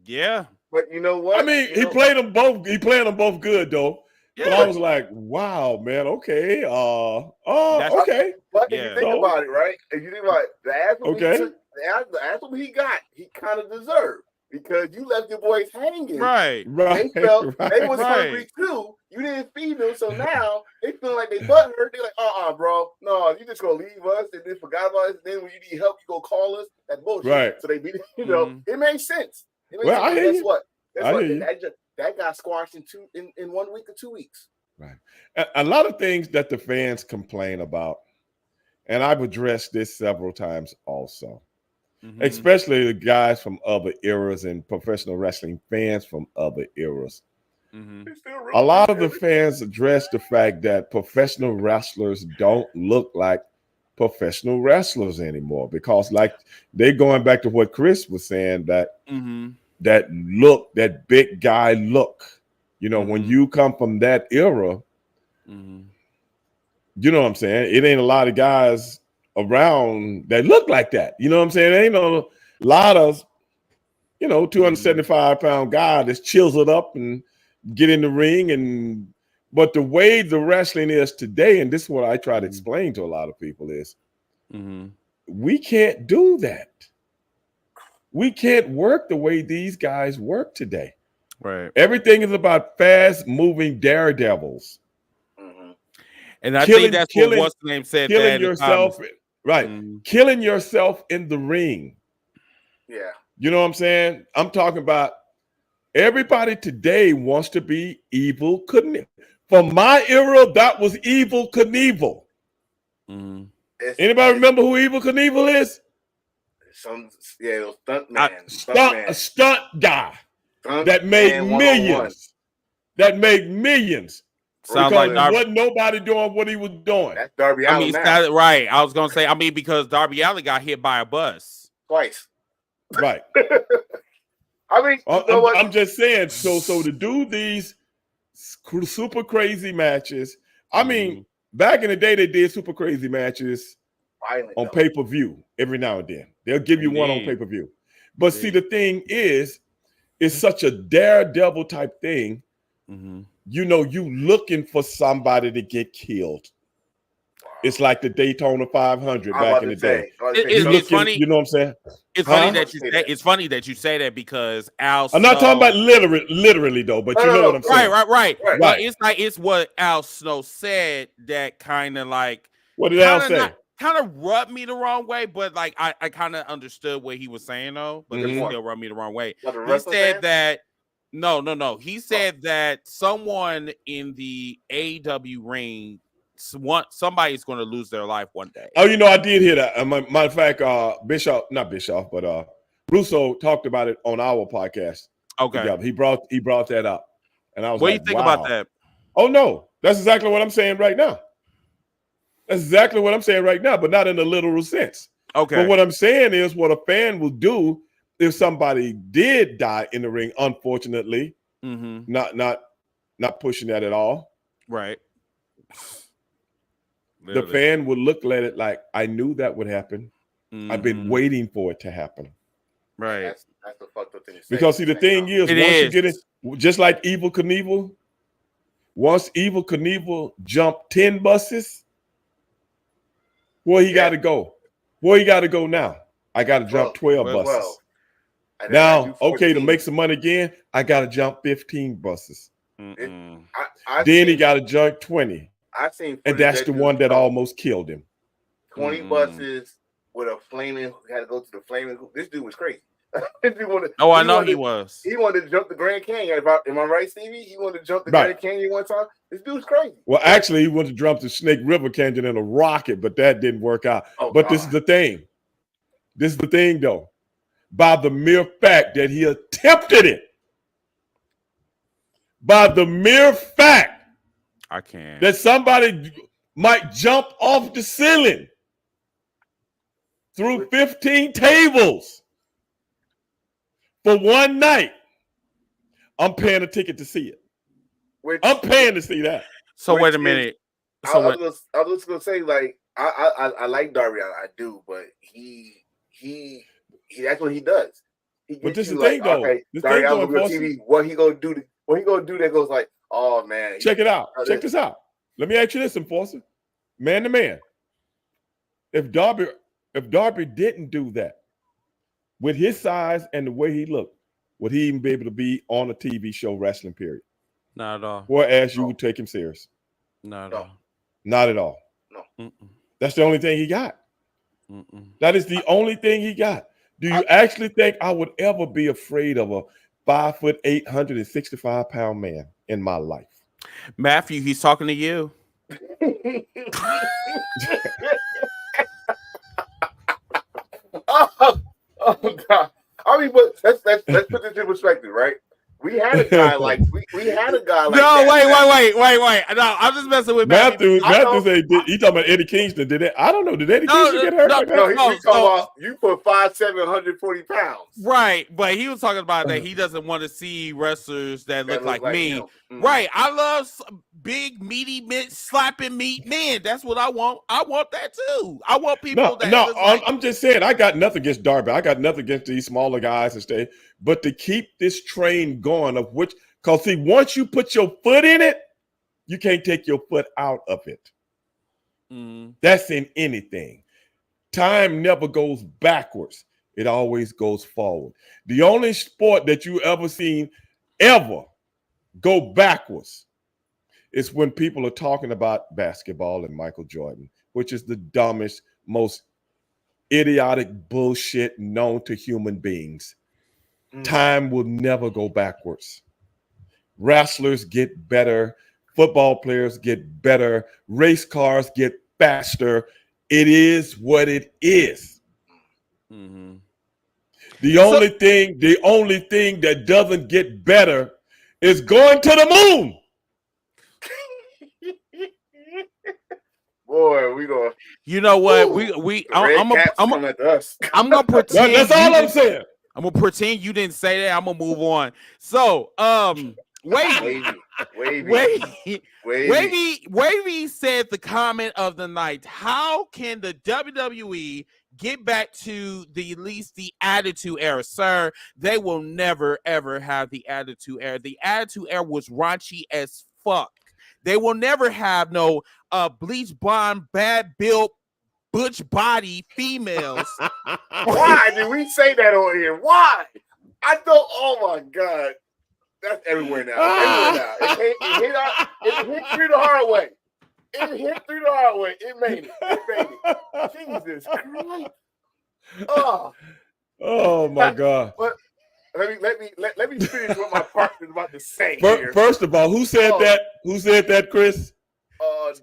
Yeah. But you know what? I mean, he played them both. He played them both good though. Yeah. But I was like, wow, man. Okay. Okay. But if you think about it, right? If you think about it, the anthem he got, he kind of deserved. Because you left your boys hanging. Right. They felt they was hungry too. You didn't feed them, so now they feel like they butthurt. They're like, bro, no, you just gonna leave us and then forgot about us. And then when you need help, you go call us. That bullshit. Right. So they be, it made sense. I hear guess you. what? That got squashed in 1 week or 2 weeks. Right. A lot of things that the fans complain about, and I've addressed this several times also. Mm-hmm. Especially the guys from other eras and professional wrestling fans from other eras. Mm-hmm. A lot of the fans address the fact that professional wrestlers don't look like professional wrestlers anymore because, like, they're going back to what Chris was saying, that that look, that big guy look. When you come from that era, you know what I'm saying? It ain't a lot of guys around that look like that. You know what I'm saying? There ain't a lot of 275-pound guy that's chiseled up and get in the ring. But the way the wrestling is today, and this is what I try to explain to a lot of people, is we can't do that. We can't work the way these guys work today. Right. Everything is about fast-moving daredevils. And I think that's what what's the name said. Killing yourself. Right. Killing yourself in the ring. Yeah. You know what I'm saying? I'm talking about everybody today wants to be Evel Knievel. From my era, that was Evel Knievel. Anybody remember who Evel Knievel is? Stunt man. A stunt guy that made millions. That made millions. Sounds because like wasn't nobody doing what he was doing. That's Darby Allin. Right. I was gonna say. Because Darby Allin got hit by a bus twice. Right. I'm just saying. So to do these super crazy matches. Back in the day, they did super crazy matches on pay-per-view every now and then. They'll give you one on pay-per-view. But see, the thing is, it's such a daredevil type thing. you know, you looking for somebody to get killed. It's like the Daytona 500 back in the day. It's funny. You know what I'm saying? It's funny that you say. It's funny that you say that because Al. I'm not talking about literally though, but you know what I'm saying. Right. But it's what Al Snow said that kind of like. What did Al say? Kind of rubbed me the wrong way, but like I kind of understood what he was saying though, but it still rubbed me the wrong way. He said that no. He said that someone in the AEW ring. Somebody's going to lose their life one day. Oh, you know, I did hear that. Matter of fact, not Bischoff, but Russo talked about it on our podcast. Okay, together. He brought that up, and I was what like, do you think about that? Oh no, that's exactly what I'm saying right now. That's exactly what I'm saying right now, but not in a literal sense. Okay, but what I'm saying is what a fan will do if somebody did die in the ring. Unfortunately, not pushing that at all. Right. The fan would look at it like, I knew that would happen. I've been waiting for it to happen. Right. That's the fucked up thing to say. Because see, the thing is, you get it, just like Evel Knievel, once Evel Knievel jumped 10 buses, where he got to go? Where he got to go now? I got to jump 12 buses. Now, okay, to make some money again, I got to jump 15 buses. Then he got to jump 20. I seen, and that's the one that almost killed him. 20 buses with a flaming. Had to go to the flaming. This dude was crazy. I know he was. He wanted to jump the Grand Canyon. Am I right, Stevie? He wanted to jump the Grand Canyon one time. This dude's crazy. Well, actually, he wanted to jump the Snake River Canyon in a rocket, but that didn't work out. This is the thing. This is the thing, though. By the mere fact that he attempted it, by the mere fact. I can't. That somebody might jump off the ceiling through 15 tables for one night. I'm paying a ticket to see it. I'm paying to see that. So wait a minute. I was just gonna say, like, I like Darby, I do, but he that's what he does. But this is the thing, though. Okay, Darby, I'm gonna be on TV. What he gonna do? What he gonna do that goes like, oh man. Check it out. Check this out. Let me ask you this, Enforcer. Man to man. If Darby didn't do that, with his size and the way he looked, would he even be able to be on a TV show wrestling, period? Not at all. Whereas you would take him serious. Not at all. Not at all. No. That's the only thing he got. That is the only thing he got. Do you actually think I would ever be afraid of a 5'8", 165-pound man in my life? Matthew, he's talking to you. Oh God! I mean, but let's put this in perspective, right? We had a guy like we had a guy like no, wait. No, I'm just messing with Matthew. Matthew said he talking about Eddie Kingston. Did it? I don't know. Did Eddie Kingston get hurt? No, he talking about you put 5'7", 140 pounds. Right, but he was talking about that he doesn't want to see wrestlers that look like me. Right, I love big meaty men slapping meat men. That's what I want. I want that too. I want people I'm just saying I got nothing against Darby. I got nothing against these smaller guys and stay. But to keep this train going of which, because see, once you put your foot in it, you can't take your foot out of it. That's in anything. Time never goes backwards. It always goes forward. The only sport that you ever seen ever go backwards is when people are talking about basketball and Michael Jordan, which is the dumbest, most idiotic bullshit known to human beings. Time will never go backwards. Wrestlers get better. Football players get better. Race cars get faster. It is what it is. The only thing that doesn't get better is going to the moon. Boy, we going. You know what? I'm gonna pretend. That's all I'm saying. I'm gonna pretend you didn't say that. I'm gonna move on. So, Wavy said the comment of the night. How can the WWE get back to at least the Attitude Era, sir. They will never ever have the Attitude Era. The Attitude Era was raunchy as fuck. They will never have no bleach blonde, bad built, butch body females. Why did we say that on here? Why? I thought, oh my God, that's everywhere now. Everywhere now. It hit through the hard way. It hit through the hard way. It made it. It made it. Jesus Christ. Oh my God. But let me finish what my partner's about to say. First of all, who said that? Who said that, Chris?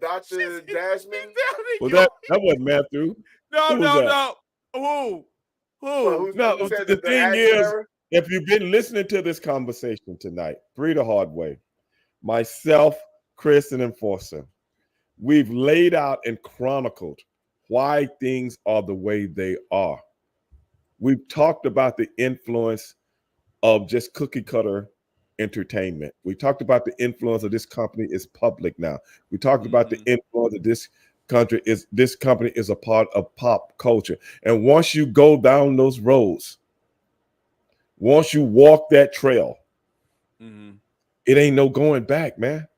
Dr. Jasmine. Well, that wasn't Matthew. No. Who? No, the thing is, if you've been listening to this conversation tonight, Three the Hard Way, myself, Chris, and Enforcer, we've laid out and chronicled why things are the way they are. We've talked about the influence of just cookie cutter entertainment. We talked about the influence of this company is public now. We talked about the influence of this company is a part of pop culture. And once you go down those roads, once you walk that trail, it ain't no going back, man.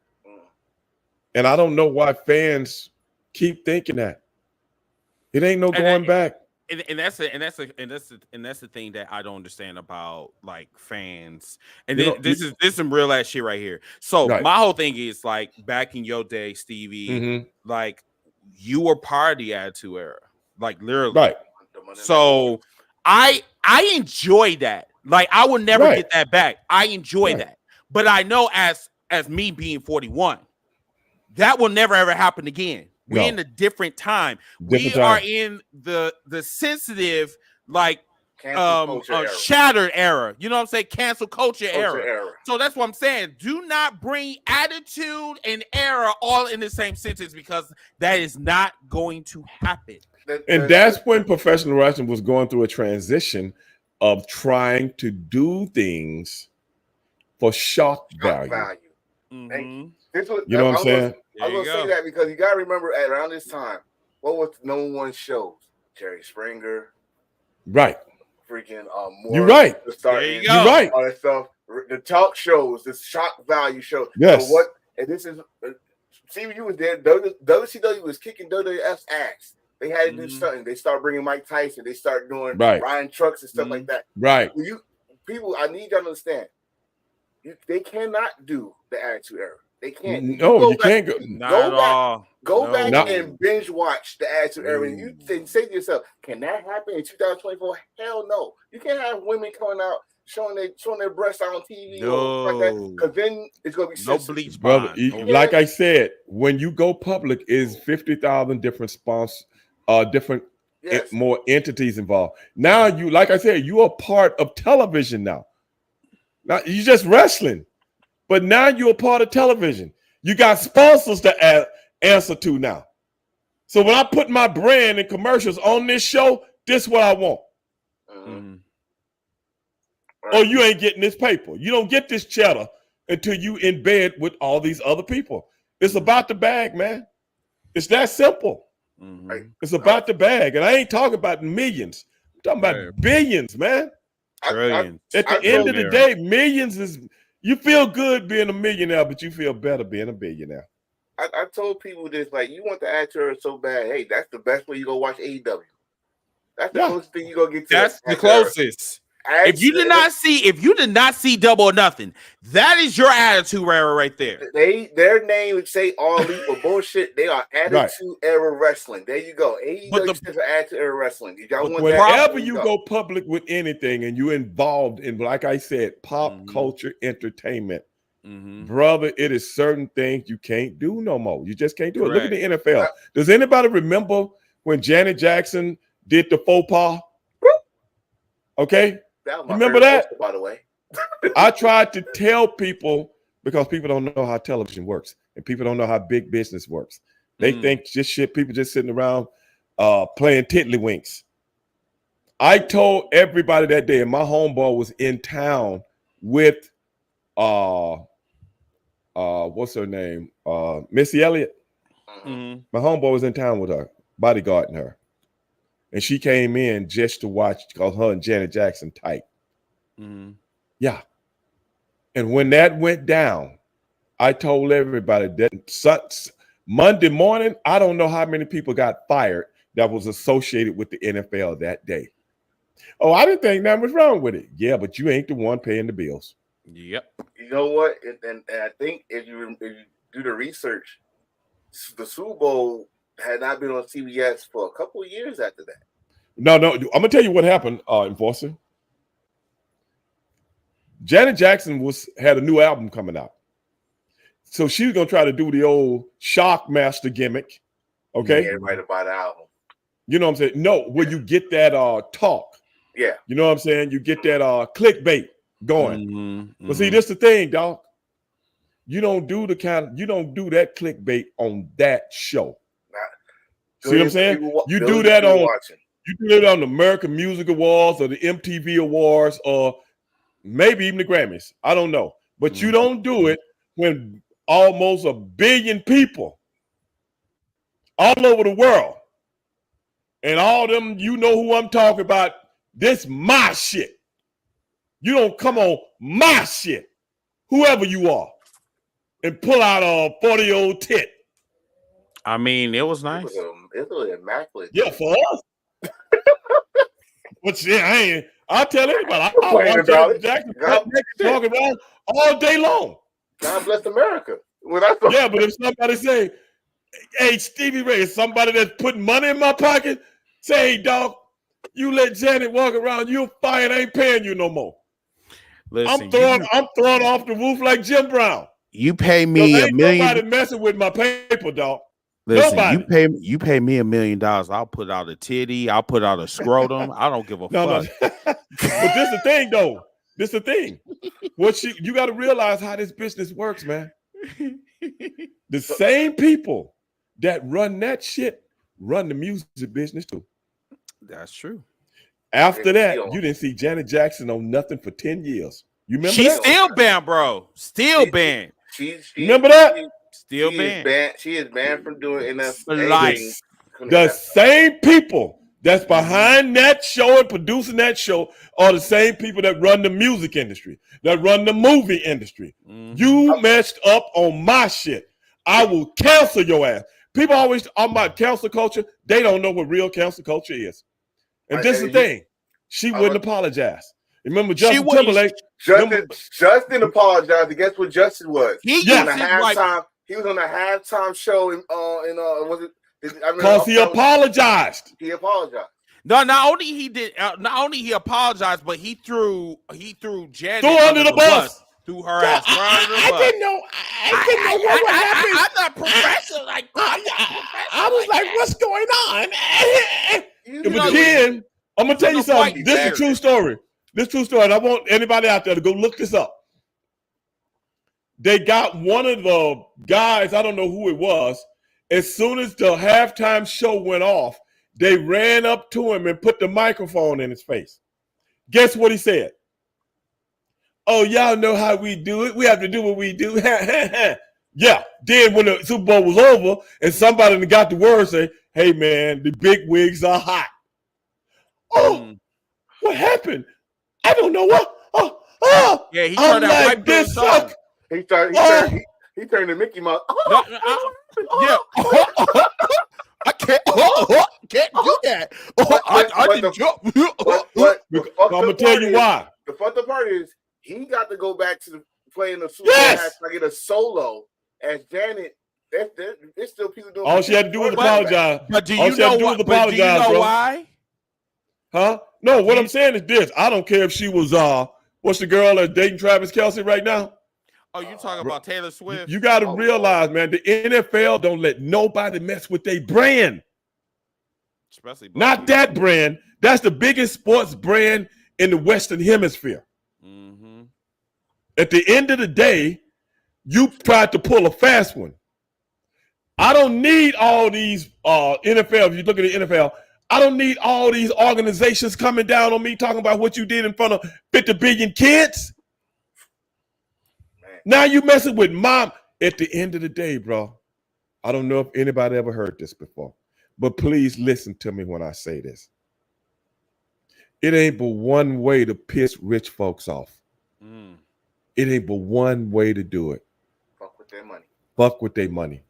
And I don't know why fans keep thinking that. It ain't no going back. And that's the thing that I don't understand about like fans. And this is some real ass shit right here. So my whole thing is like back in your day, Stevie, like you were part of the Attitude Era, like literally. Right. So I enjoy that. Like I will never get that back. I enjoy that. But I know as me being 41, that will never ever happen again. We're in a different time. Are in the sensitive, like shattered era. You know what I'm saying? Cancel culture era. So that's what I'm saying. Do not bring attitude and era all in the same sentence because that is not going to happen. And that's when professional wrestling was going through a transition of trying to do things for shock value. You know what I'm saying? I was gonna say that because you gotta remember around this time, what was the number one shows? Jerry Springer, right? Freaking you're right. There you go. You're right. All that stuff, the talk shows, the shock value show. Yes. So and this is see when you was there. WCW was kicking WWF's ass. They had to do something. They start bringing Mike Tyson. They start doing Ryan Trucks and stuff like that. Right. People, I need you to understand. They cannot do the Attitude Era. They can't. No, you can't go. Go back and binge watch the Attitude Era. And you say to yourself, "Can that happen in 2024?" Hell no. You can't have women coming out showing their breasts on TV or like that, because then it's gonna be no bleach, brother. Like I said, when you go public, is 50,000 different sponsors, different more entities involved. Now you, like I said, you are part of television now. Now you just wrestling. But now you're a part of television. You got sponsors to answer to now. So when I put my brand and commercials on this show, this is what I want. Or you ain't getting this paper. You don't get this cheddar until you in bed with all these other people. It's about the bag, man. It's that simple. It's about the bag. And I ain't talking about millions. I'm talking about billions, man. Trillions. At the end of the day, millions is... You feel good being a millionaire, but you feel better being a billionaire. I told people this, like, you want the actor so bad. Hey, that's the best way you go watch AEW. That's the closest thing you gonna get to. That's the closest. If you did not see Double or Nothing, that is your Attitude Era right there. Their name would say All Elite, but bullshit. They are Attitude Era Wrestling. There you go. AEW stands for Attitude Era Wrestling. Whenever you go public with anything and you're involved in, like I said, pop culture entertainment, brother, it is certain things you can't do no more. You just can't do it. Look at the NFL. Does anybody remember when Janet Jackson did the faux pas? Okay. Remember that? By the way, I tried to tell people, because people don't know how television works and people don't know how big business works. They think just shit, people just sitting around playing tiddlywinks. I told everybody that day, and my homeboy was in town with what's her name? Missy Elliott. My homeboy was in town with her, bodyguarding her. and she came in just to watch because her and Janet Jackson tight. Mm-hmm. Yeah. And when that went down, I told everybody that Monday morning, I don't know how many people got fired that was associated with the NFL that day. Oh, I didn't think nothing was wrong with it. Yeah, but you ain't the one paying the bills. Yep. You know what? And I think if you do the research, the Super Bowl had not been on CBS for a couple of years after that. No, I'm gonna tell you what happened, Enforcer. Janet Jackson had a new album coming out. So she was gonna try to do the old Shockmaster gimmick. Okay. Yeah, right about the album. You know what I'm saying? No, where you get that talk. Yeah. You know what I'm saying? You get that clickbait going. Mm-hmm. But see, this the thing, dog. You don't do that clickbait on that show. See what I'm saying? You do that on the American Music Awards or the MTV Awards or maybe even the Grammys. I don't know. But you don't do it when almost 1 billion people all over the world and all them, you know who I'm talking about, this my shit. You don't come on my shit, whoever you are, and pull out a 40-year-old tit. I mean, it was nice. It was immaculate. Yeah, for us. But yeah, I'll tell anybody. I'll watch Janet Jackson talking about all day long. God bless America. Yeah, but if somebody say, hey, Stevie Ray, is somebody that's putting money in my pocket, say, hey, dog, you let Janet walk around, you're fired, I ain't paying you no more. Listen, I'm throwing off the roof like Jim Brown. You pay me $1 million. Nobody messing with my paper, dog. Listen, nobody. you pay me $1 million. I'll put out a titty. I'll put out a scrotum. I don't give a fuck. But this the thing, though. This the thing. You got to realize how this business works, man. The same people that run that shit run the music business too. That's true. After that, you didn't see Janet Jackson on nothing for 10 years. You remember She's that? still banned, bro. Still banned. Remember that? Still banned. She is banned from doing enough. The same people that's behind that show and producing that show are the same people that run the music industry, that run the movie industry. Mm-hmm. You messed up on my shit. I will cancel your ass. People always talk about cancel culture. They don't know what real cancel culture is. And this is the thing. She wouldn't apologize. Remember Justin Timberlake? Justin apologized. And guess what Justin was? He was on the halftime. He was on the halftime show in was it? Because he apologized. He apologized. No, not only he apologized, but he threw Janet under the bus. Threw her ass right under the bus. I didn't know what happened. I'm not professional like I was like, what's going on? But then I'm gonna tell you something. This is a true story. This true story. And I want anybody out there to go look this up. They got one of the guys, I don't know who it was. As soon as the halftime show went off, they ran up to him and put the microphone in his face. Guess what he said? Oh, y'all know how we do it. We have to do what we do. Yeah. Then when the Super Bowl was over and somebody got the word, say, hey, man, the big wigs are hot. Oh, what happened? I don't know what. Yeah, he turned that white this suck. He turned the Mickey Mouse. Yeah. I can't do that. I didn't jump. I'm going to tell you why. The fucked up part is he got to go back to playing the Super Bowl match, like in a solo as Janet. There's still people doing. All she had to do was apologize. But do you know why? Huh? No, what I'm saying is this. I don't care if she was what's the girl that's dating Travis Kelce right now? Oh, you talking about Taylor Swift? You got to realize, man, the NFL don't let nobody mess with their brand. Especially not that brand. That's the biggest sports brand in the Western Hemisphere. Mm-hmm. At the end of the day, you tried to pull a fast one. I don't need all these NFL. If you look at the NFL, I don't need all these organizations coming down on me talking about what you did in front of 50 billion kids. Now you messing with mom. At the end of the day, bro, I don't know if anybody ever heard this before, but please listen to me when I say this. It ain't but one way to piss rich folks off. It ain't but one way to do it. Fuck with their money. Fuck with their money.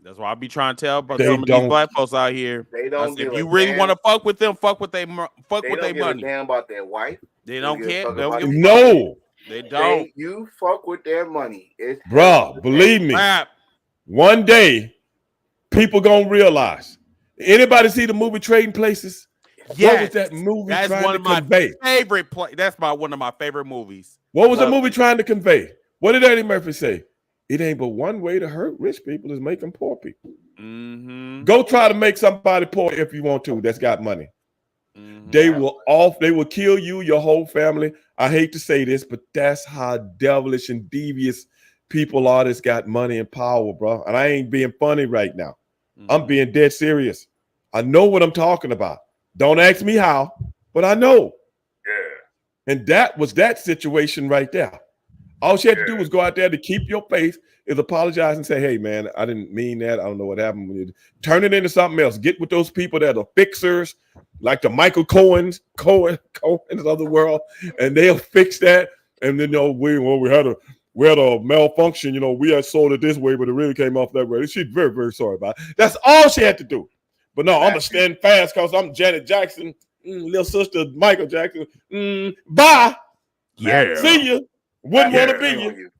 That's why I be trying to tell about some of these black folks out here. They don't give if you really want to fuck with them, fuck with their money. They don't give a damn about their wife. They don't care. No. They don't. You fuck with their money. Bruh, believe me. One day, people gonna realize. Anybody see the movie Trading Places? Yes. What was that movie That's trying one to of my convey? favorite play. That's one of my favorite movies. What was the movie trying to convey? What did Eddie Murphy say? It ain't but one way to hurt rich people is make them poor people. Go try to make somebody poor if you want to. That's got money. They will kill you, your whole family. I hate to say this, but that's how devilish and devious people are that's got money and power, bro. And I ain't being funny right now. I'm being dead serious. I know what I'm talking about. Don't ask me how, but I know. Yeah. And that was that situation right there. All she had to do was go out there to keep your faith, is apologize and say, hey, man, I didn't mean that. I don't know what happened. Turn it into something else. Get with those people that are fixers, like the Michael Cohens of the world, and they'll fix that. And then, we had a malfunction. We had sold it this way, but it really came off that way. She's very, very sorry about it. That's all she had to do. But no, I'm going to stand fast because I'm Janet Jackson, little sister Michael Jackson. Bye. Yeah. See you. Wouldn't want to be you.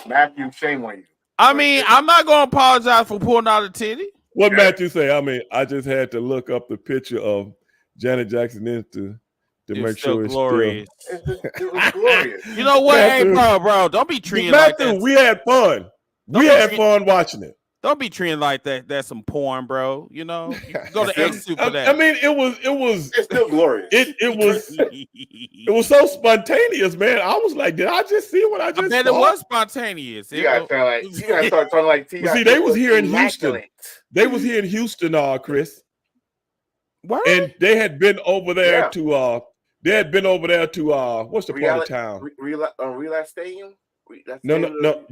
Matthew, shame on you. I mean, I'm not going to apologize for pulling out a titty. What Matthew say? I mean, I just had to look up the picture of Janet Jackson to make sure it's glorious. It was glorious. You know what? Matthew, hey, bro, don't be treating Matthew, like that. We had fun. We had fun watching it. Don't be treating like that. That's some porn, bro. You go to X-Suit for that. I mean, it was. It's still glorious. It was so spontaneous, man. I was like, did I just see what I just? Man, it was spontaneous. You gotta start talking like T. See, they was here in Houston. They was here in Houston, Chris. What? And they had been over there to. They had been over there to. What's the part of town? Relapse Stadium. No.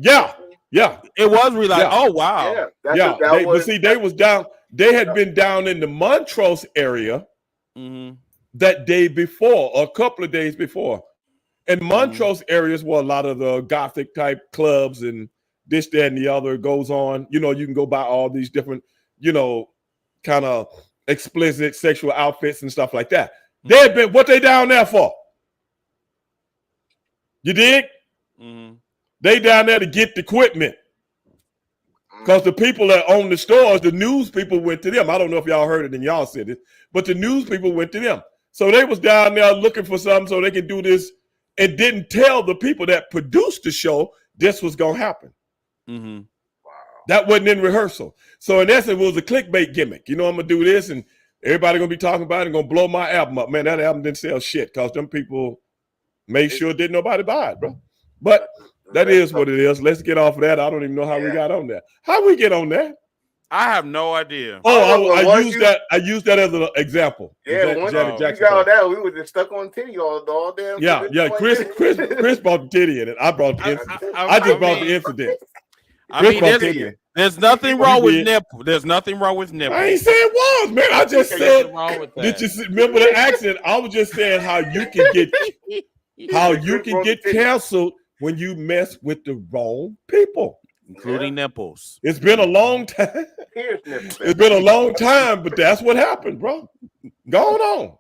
Yeah. It was really like, oh wow. But see, they was down. They had been down in the Montrose area that day before, or a couple of days before. And Montrose areas where a lot of the Gothic type clubs and this, that, and the other goes on. You can go buy all these different, kind of explicit sexual outfits and stuff like that. They had been, what they down there for? You dig? They down there to get the equipment. Because the people that own the stores, the news people went to them. I don't know if y'all heard it in y'all cities, but the news people went to them. So they was down there looking for something so they could do this and didn't tell the people that produced the show this was going to happen. Wow. That wasn't in rehearsal. So in essence, it was a clickbait gimmick. I'm going to do this and everybody going to be talking about it and going to blow my album up. Man, that album didn't sell shit because them people made sure didn't nobody buy it, bro. But that is what it is. Let's get off of that. I don't even know how we got on that. How we get on that? I have no idea. I used that as an example. Yeah, Janet Jackson. You got on that. We were just stuck on titty all damn. Yeah. Chris brought the titty in it. I brought the incident. I just brought the incident. There's nothing wrong with nipple. There's nothing wrong with nipple. I ain't saying it was, man. I just said. Did you remember the accent? I was just saying how you can get canceled when you mess with the wrong people, including nipples. It's been a long time. It's been a long time, but that's what happened, bro. Going on.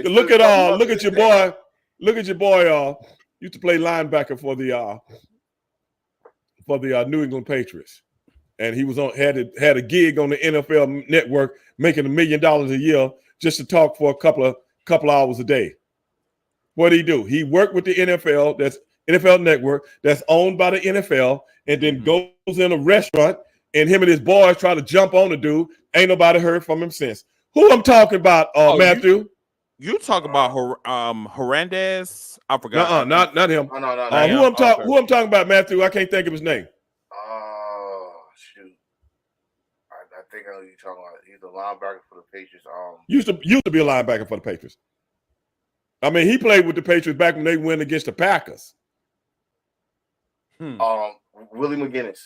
Look at your boy. Look at your boy. Used to play linebacker for the New England Patriots, and he was had a gig on the NFL Network, making $1 million a year just to talk for a couple hours a day. What did he do? He worked with the NFL. That's NFL Network that's owned by the NFL, and then goes in a restaurant, and him and his boys try to jump on the dude. Ain't nobody heard from him since. Who I'm talking about, Matthew? You talk about Hernandez? I forgot. Not him. No. Who I'm talking about, Matthew? I can't think of his name. Oh shoot! I think I know who you're talking about. He's a linebacker for the Patriots. Used to be a linebacker for the Patriots. I mean, he played with the Patriots back when they went against the Packers. Willie McGinnis.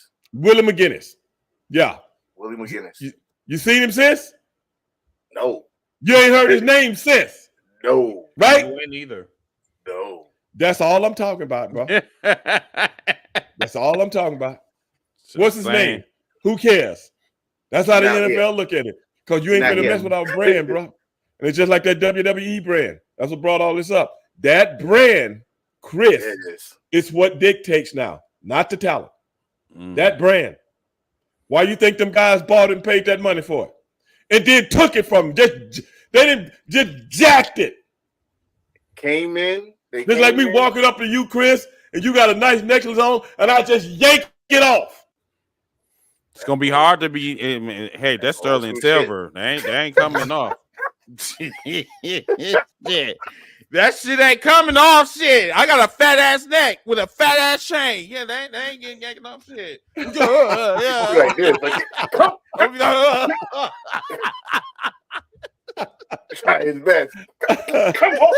Yeah. Willie McGinnis. You seen him since? No. You ain't heard his name since? No. Right? You ain't either. No. That's all I'm talking about, bro. That's all I'm talking about. What's his name? Who cares? That's how the NFL look at it. Because you ain't going to mess with our brand, bro. And it's just like that WWE brand. That's what brought all this up. That brand, Chris, it's what dictates now, not the talent. That brand. Why you think them guys bought and paid that money for it? And then took it from them. They didn't just jacked it. Came in. Just like me walking up to you, Chris, and you got a nice necklace on, and I just yank it off. It's gonna be hard to be. Hey, that's sterling silver. They ain't coming off. Yeah. That shit ain't coming off. Shit, I got a fat ass neck with a fat ass chain. Yeah, they ain't getting yanking off shit. Try his best. Come on.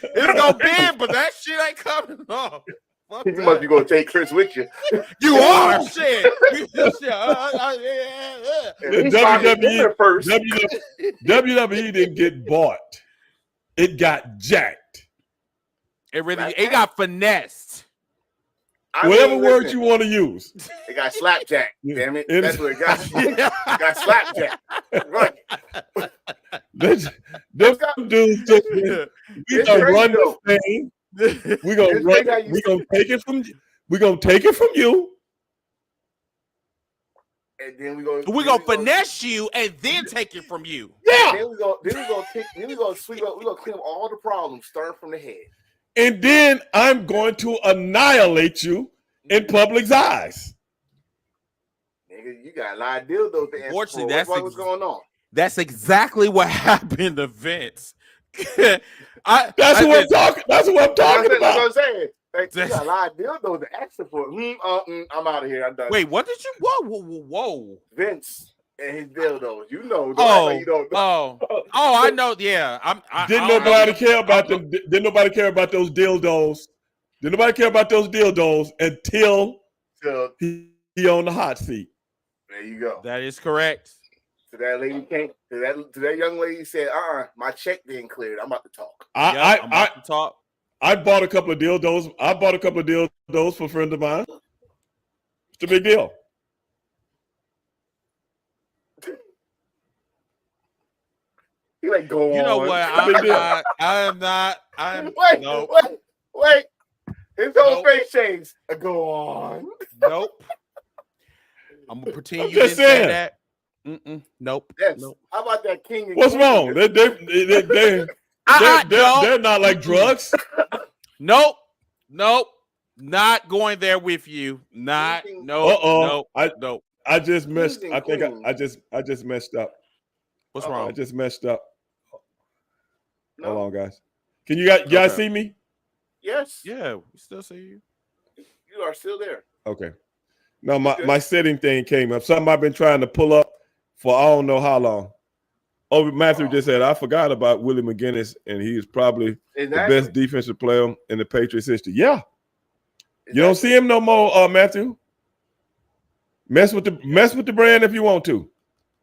It's gonna bend, but that shit ain't coming off. You must be gonna take Chris with you. You are shit. WWE didn't get bought. It got jacked. It got finessed. Whatever word you want to use. It got slapjack. Damn it. That's what it got. It got slapjack. Right. Them dudes just we gonna run this thing. We're gonna take it from you. We're gonna take it from you. And then we're gonna finesse you and then take it from you. Yeah. Then we're gonna sweep up, we're gonna clean up all the problems starting from the head. And then I'm going to annihilate you in public's eyes. Nigga, you got a lot of dildos to answer for. What's going on? That's exactly what happened to Vince. That's what I'm talking about. That's what I'm saying. Like, you got a lot of dildos to answer for. I'm out of here. I'm done. Wait, what did you? Whoa. Vince and his dildos. You know. You don't know. I know. Yeah. Didn't nobody care about them? Didn't nobody care about those dildos? Didn't nobody care about those dildos until he on the hot seat? There you go. That is correct. So that lady came. To that young lady said, my check didn't clear. I'm about to talk. I'm about to talk. I bought a couple of dildos. I bought a couple of dildos for a friend of mine. It's a big deal. He like go on. You know what? I'm not. Wait. His whole face changed. Go on. Nope. I'm gonna pretend you didn't say that. Nope. Yes. Nope. How about that king? What's wrong? They're not like drugs. Nope. Not going there with you. Not. No. Nope. I just messed. I think I just messed up. What's wrong? I just messed up. No. Hold on, guys. Can you guys see me? Yes. Yeah, we still see you. You are still there. Okay. No, my setting thing came up. Something I've been trying to pull up for I don't know how long. Oh, Matthew just said, I forgot about Willie McGinnis, and he is probably the best defensive player in the Patriots history. Yeah. You don't see him no more, Matthew. Mess with the brand if you want to.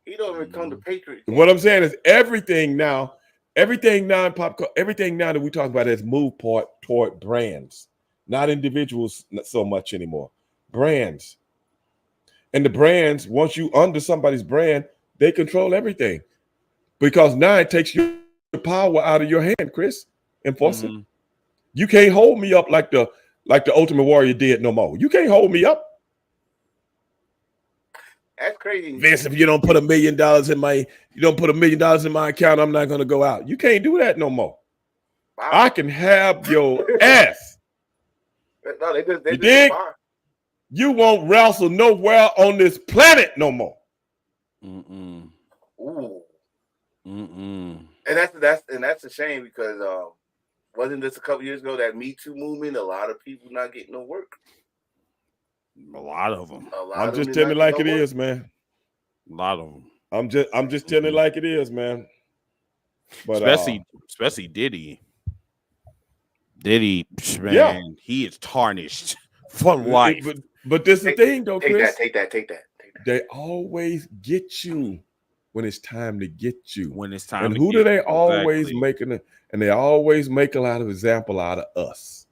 He don't even come to Patriots. What I'm saying is everything now in pop, everything now that we talk about has moved toward brands, not individuals so much anymore. Brands. And the brands, once you under somebody's brand, they control everything. Because now it takes your power out of your hand, Chris. Enforce it. You can't hold me up like the Ultimate Warrior did no more. You can't hold me up. That's crazy. Vince, if you don't put $1 million in my account, I'm not going to go out. You can't do that no more. Wow. I can have your ass. No, they you dig? You won't wrestle nowhere on this planet no more. Ooh. And that's a shame because wasn't this a couple years ago that Me Too movement? A lot of people not getting no work. A lot of them. I'm just telling it like it is, man. A lot of them. I'm just telling it like it is, man. But especially Diddy. Diddy, man, he is tarnished for life. But this is the thing, though, Chris. Take that. They always get you. when it's time to get you. When it's time. And who do they always make? And they always make a lot of example out of us.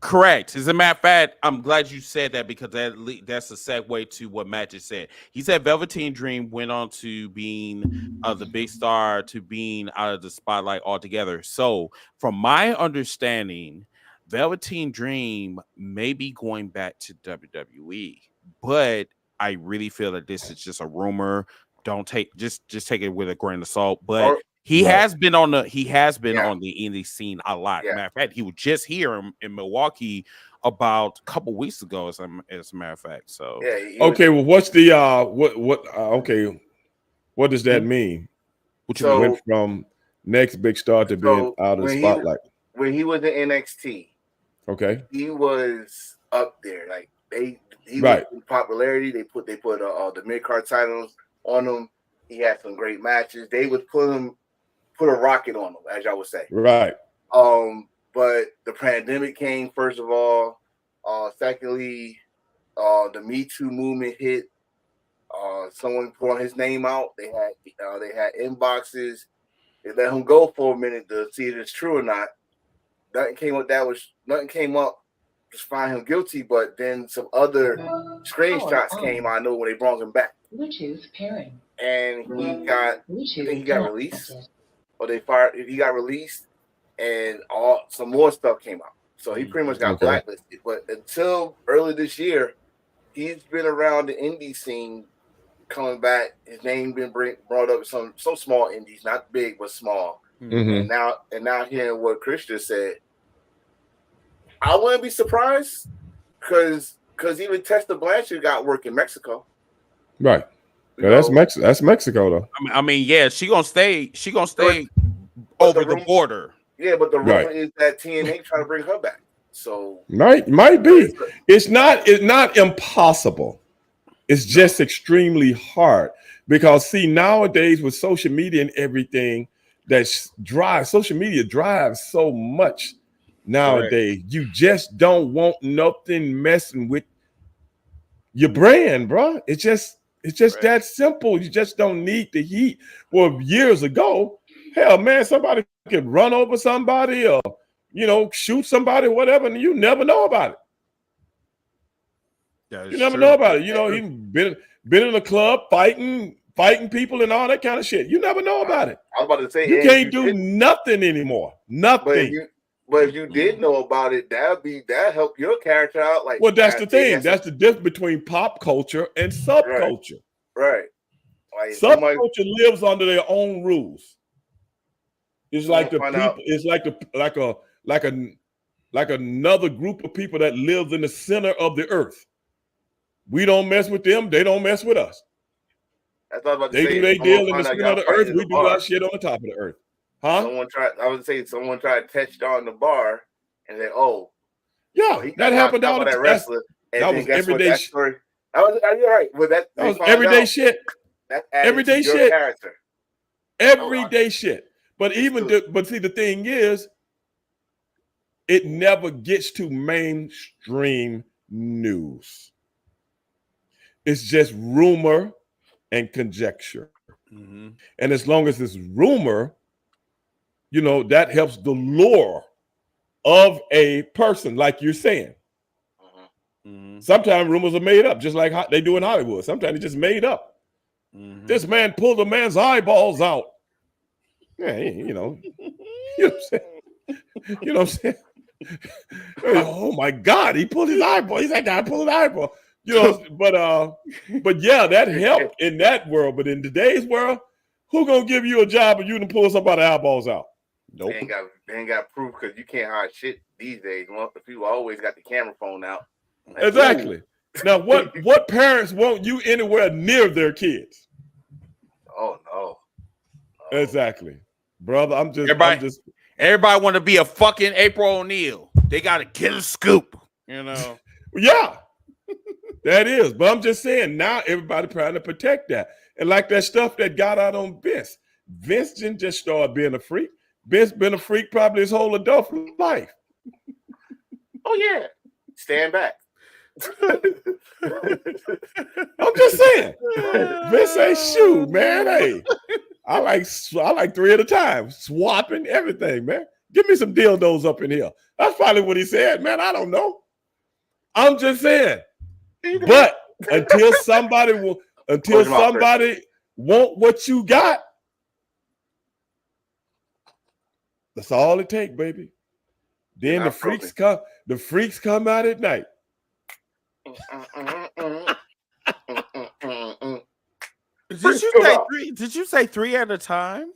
Correct. As a matter of fact, I'm glad you said that because that's a segue to what Matt just said. He said Velveteen Dream went on to being the big star to being out of the spotlight altogether. So, from my understanding, Velveteen Dream may be going back to WWE, but I really feel that this is just a rumor. Don't take just take it with a grain of salt, but. He has been on the indie scene a lot. Yeah. Matter of fact, he was just here in Milwaukee about a couple weeks ago, as a matter of fact. So okay, well, what's the okay? What does that mean? What you went from next big star to being out of the spotlight? When he was in NXT, okay, he was up there. Like he was in popularity. They put the mid card titles on him. He had some great matches. They would put a rocket on them, as y'all would say. Right. But the pandemic came, first of all. Secondly, the Me Too movement hit. Someone put his name out. They had inboxes. They let him go for a minute to see if it's true or not. Nothing came up to find him guilty, but then some other screenshots came. I know when they brought him back. Bluetooth pairing. And he got released. Or he got released, and some more stuff came out. So he pretty much got blacklisted. But until early this year, he's been around the indie scene, coming back. His name been brought up some small indies, not big but small. Mm-hmm. And now hearing what Chris just said, I wouldn't be surprised because even Tessa Blanchard got work in Mexico. Right. Yeah, that's Mexico though. I mean, yeah, she gonna stay over the border. Yeah, but the rumor is that TNA trying to bring her back. So might be. It's not impossible. It's just extremely hard because see nowadays with social media and everything social media drives so much nowadays. Correct. You just don't want nothing messing with your brand, bro. It's just that simple. You just don't need the heat. Well, years ago, hell, man, somebody could run over somebody or, shoot somebody, whatever, and you never know about it. You never know about it. He been in a club fighting people and all that kind of shit. You never know about it. I was about to say you can't do nothing anymore. Nothing. But if you did know about it, that help your character out. Like, well, that's the thing. That's the difference between pop culture and subculture. Right. Like subculture lives under their own rules. It's like the people. It's like another group of people that lives in the center of the earth. We don't mess with them. They don't mess with us. That's what I was about to say. They do their deal in the center of the earth. We do our shit on the top of the earth. Huh? Someone tried to touch on the bar and then that happened all the time. That was everyday shit. You're right. Well, that was everyday shit. Everyday shit. Everyday shit. But see, the thing is, it never gets to mainstream news. It's just rumor and conjecture. Mm-hmm. And as long as it's rumor, that helps the lore of a person, like you're saying. Mm-hmm. Sometimes rumors are made up, just like they do in Hollywood. Sometimes it's just made up. Mm-hmm. This man pulled a man's eyeballs out. Yeah, you know what I'm saying? You know what I'm saying? Oh my God, he pulled his eyeball. He's like, I pulled an eyeball. But yeah, that helped in that world. But in today's world, who gonna give you a job and you can pull somebody's eyeballs out? Nope. They ain't got proof because you can't hide shit these days. The people always got the camera phone out. Like, exactly. Ooh. Now, what parents want you anywhere near their kids? Oh no. Exactly, brother. Everybody want to be a fucking April O'Neil. They got to get a scoop. Yeah, that is. But I'm just saying now everybody trying to protect that. And like that stuff that got out on Vince. Vince didn't just start being a freak. Vince been a freak probably his whole adult life. Oh yeah. Stand back. I'm just saying. Vince say, shoot, man. Hey, I like 3 at a time, swapping everything, man. Give me some dildos up in here. That's probably what he said, man. I don't know. I'm just saying. But until somebody want what you got, that's all it takes, baby. Then the freaks come out at night. Did you say 3 at a time?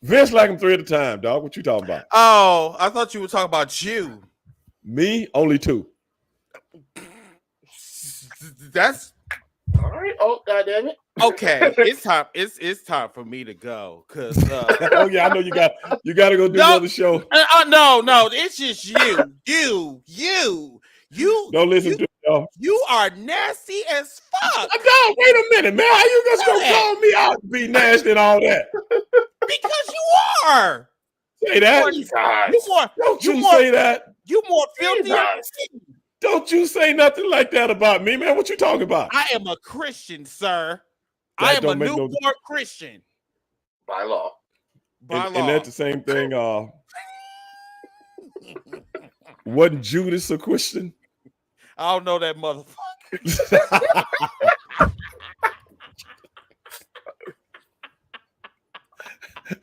Vince like them 3 at a time, dog. What you talking about? Oh, I thought you were talking about you. Me, only 2. That's all right. Oh, goddamn it. Okay, it's time. It's time for me to go. Cause oh yeah, I know you got to go do another show. No, it's just you. Don't listen to y'all. You are nasty as fuck. No, wait a minute, man. How you just gonna call me out to be nasty and all that? Because you are. Say that. Don't you say that. You more filthy. Don't you say nothing like that about me, man. What you talking about? I am a Christian, sir. I am a newborn Christian. By law. And that's the same thing. Wasn't Judas a Christian? I don't know that motherfucker.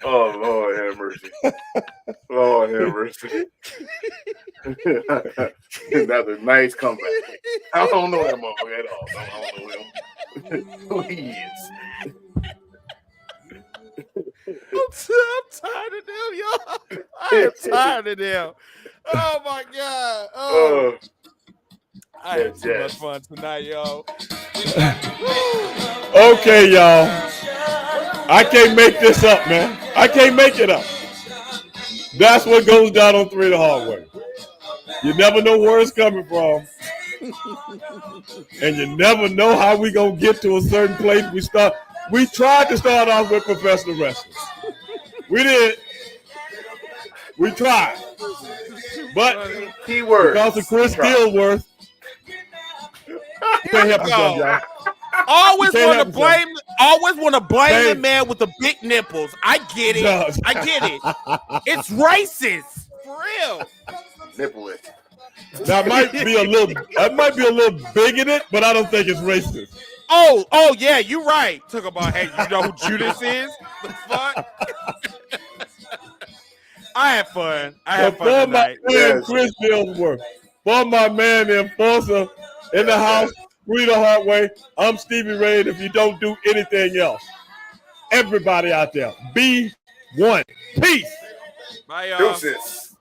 Oh, Lord have mercy. Lord have mercy. That's a nice comeback. I don't know that motherfucker at all. I don't know him. Who he is. I'm tired of them, y'all. I am tired of them. Oh, my God. Oh. I had too much fun tonight, y'all. Okay, y'all. I can't make this up, man. I can't make it up. That's what goes down on 3 the hard way. You never know where it's coming from. And you never know how we gonna get to a certain place. We tried to start off with professional wrestlers. We did. We tried. But because of Chris Dilworth, can't help yourself, y'all. Always want to blame the man with the big nipples. I get it. I get it. It's racist. For real. Nipple it. That might be a little bigoted, but I don't think it's racist. Oh yeah, you're right. Talk about, hey, you know who Judas is? The fuck? I had fun. Tonight. Chris Dilworth. For my man, the enforcer in the house, 3 the hard way. I'm Stevie Ray. If you don't do anything else, everybody out there, be one. Peace. Bye, y'all. Deuces.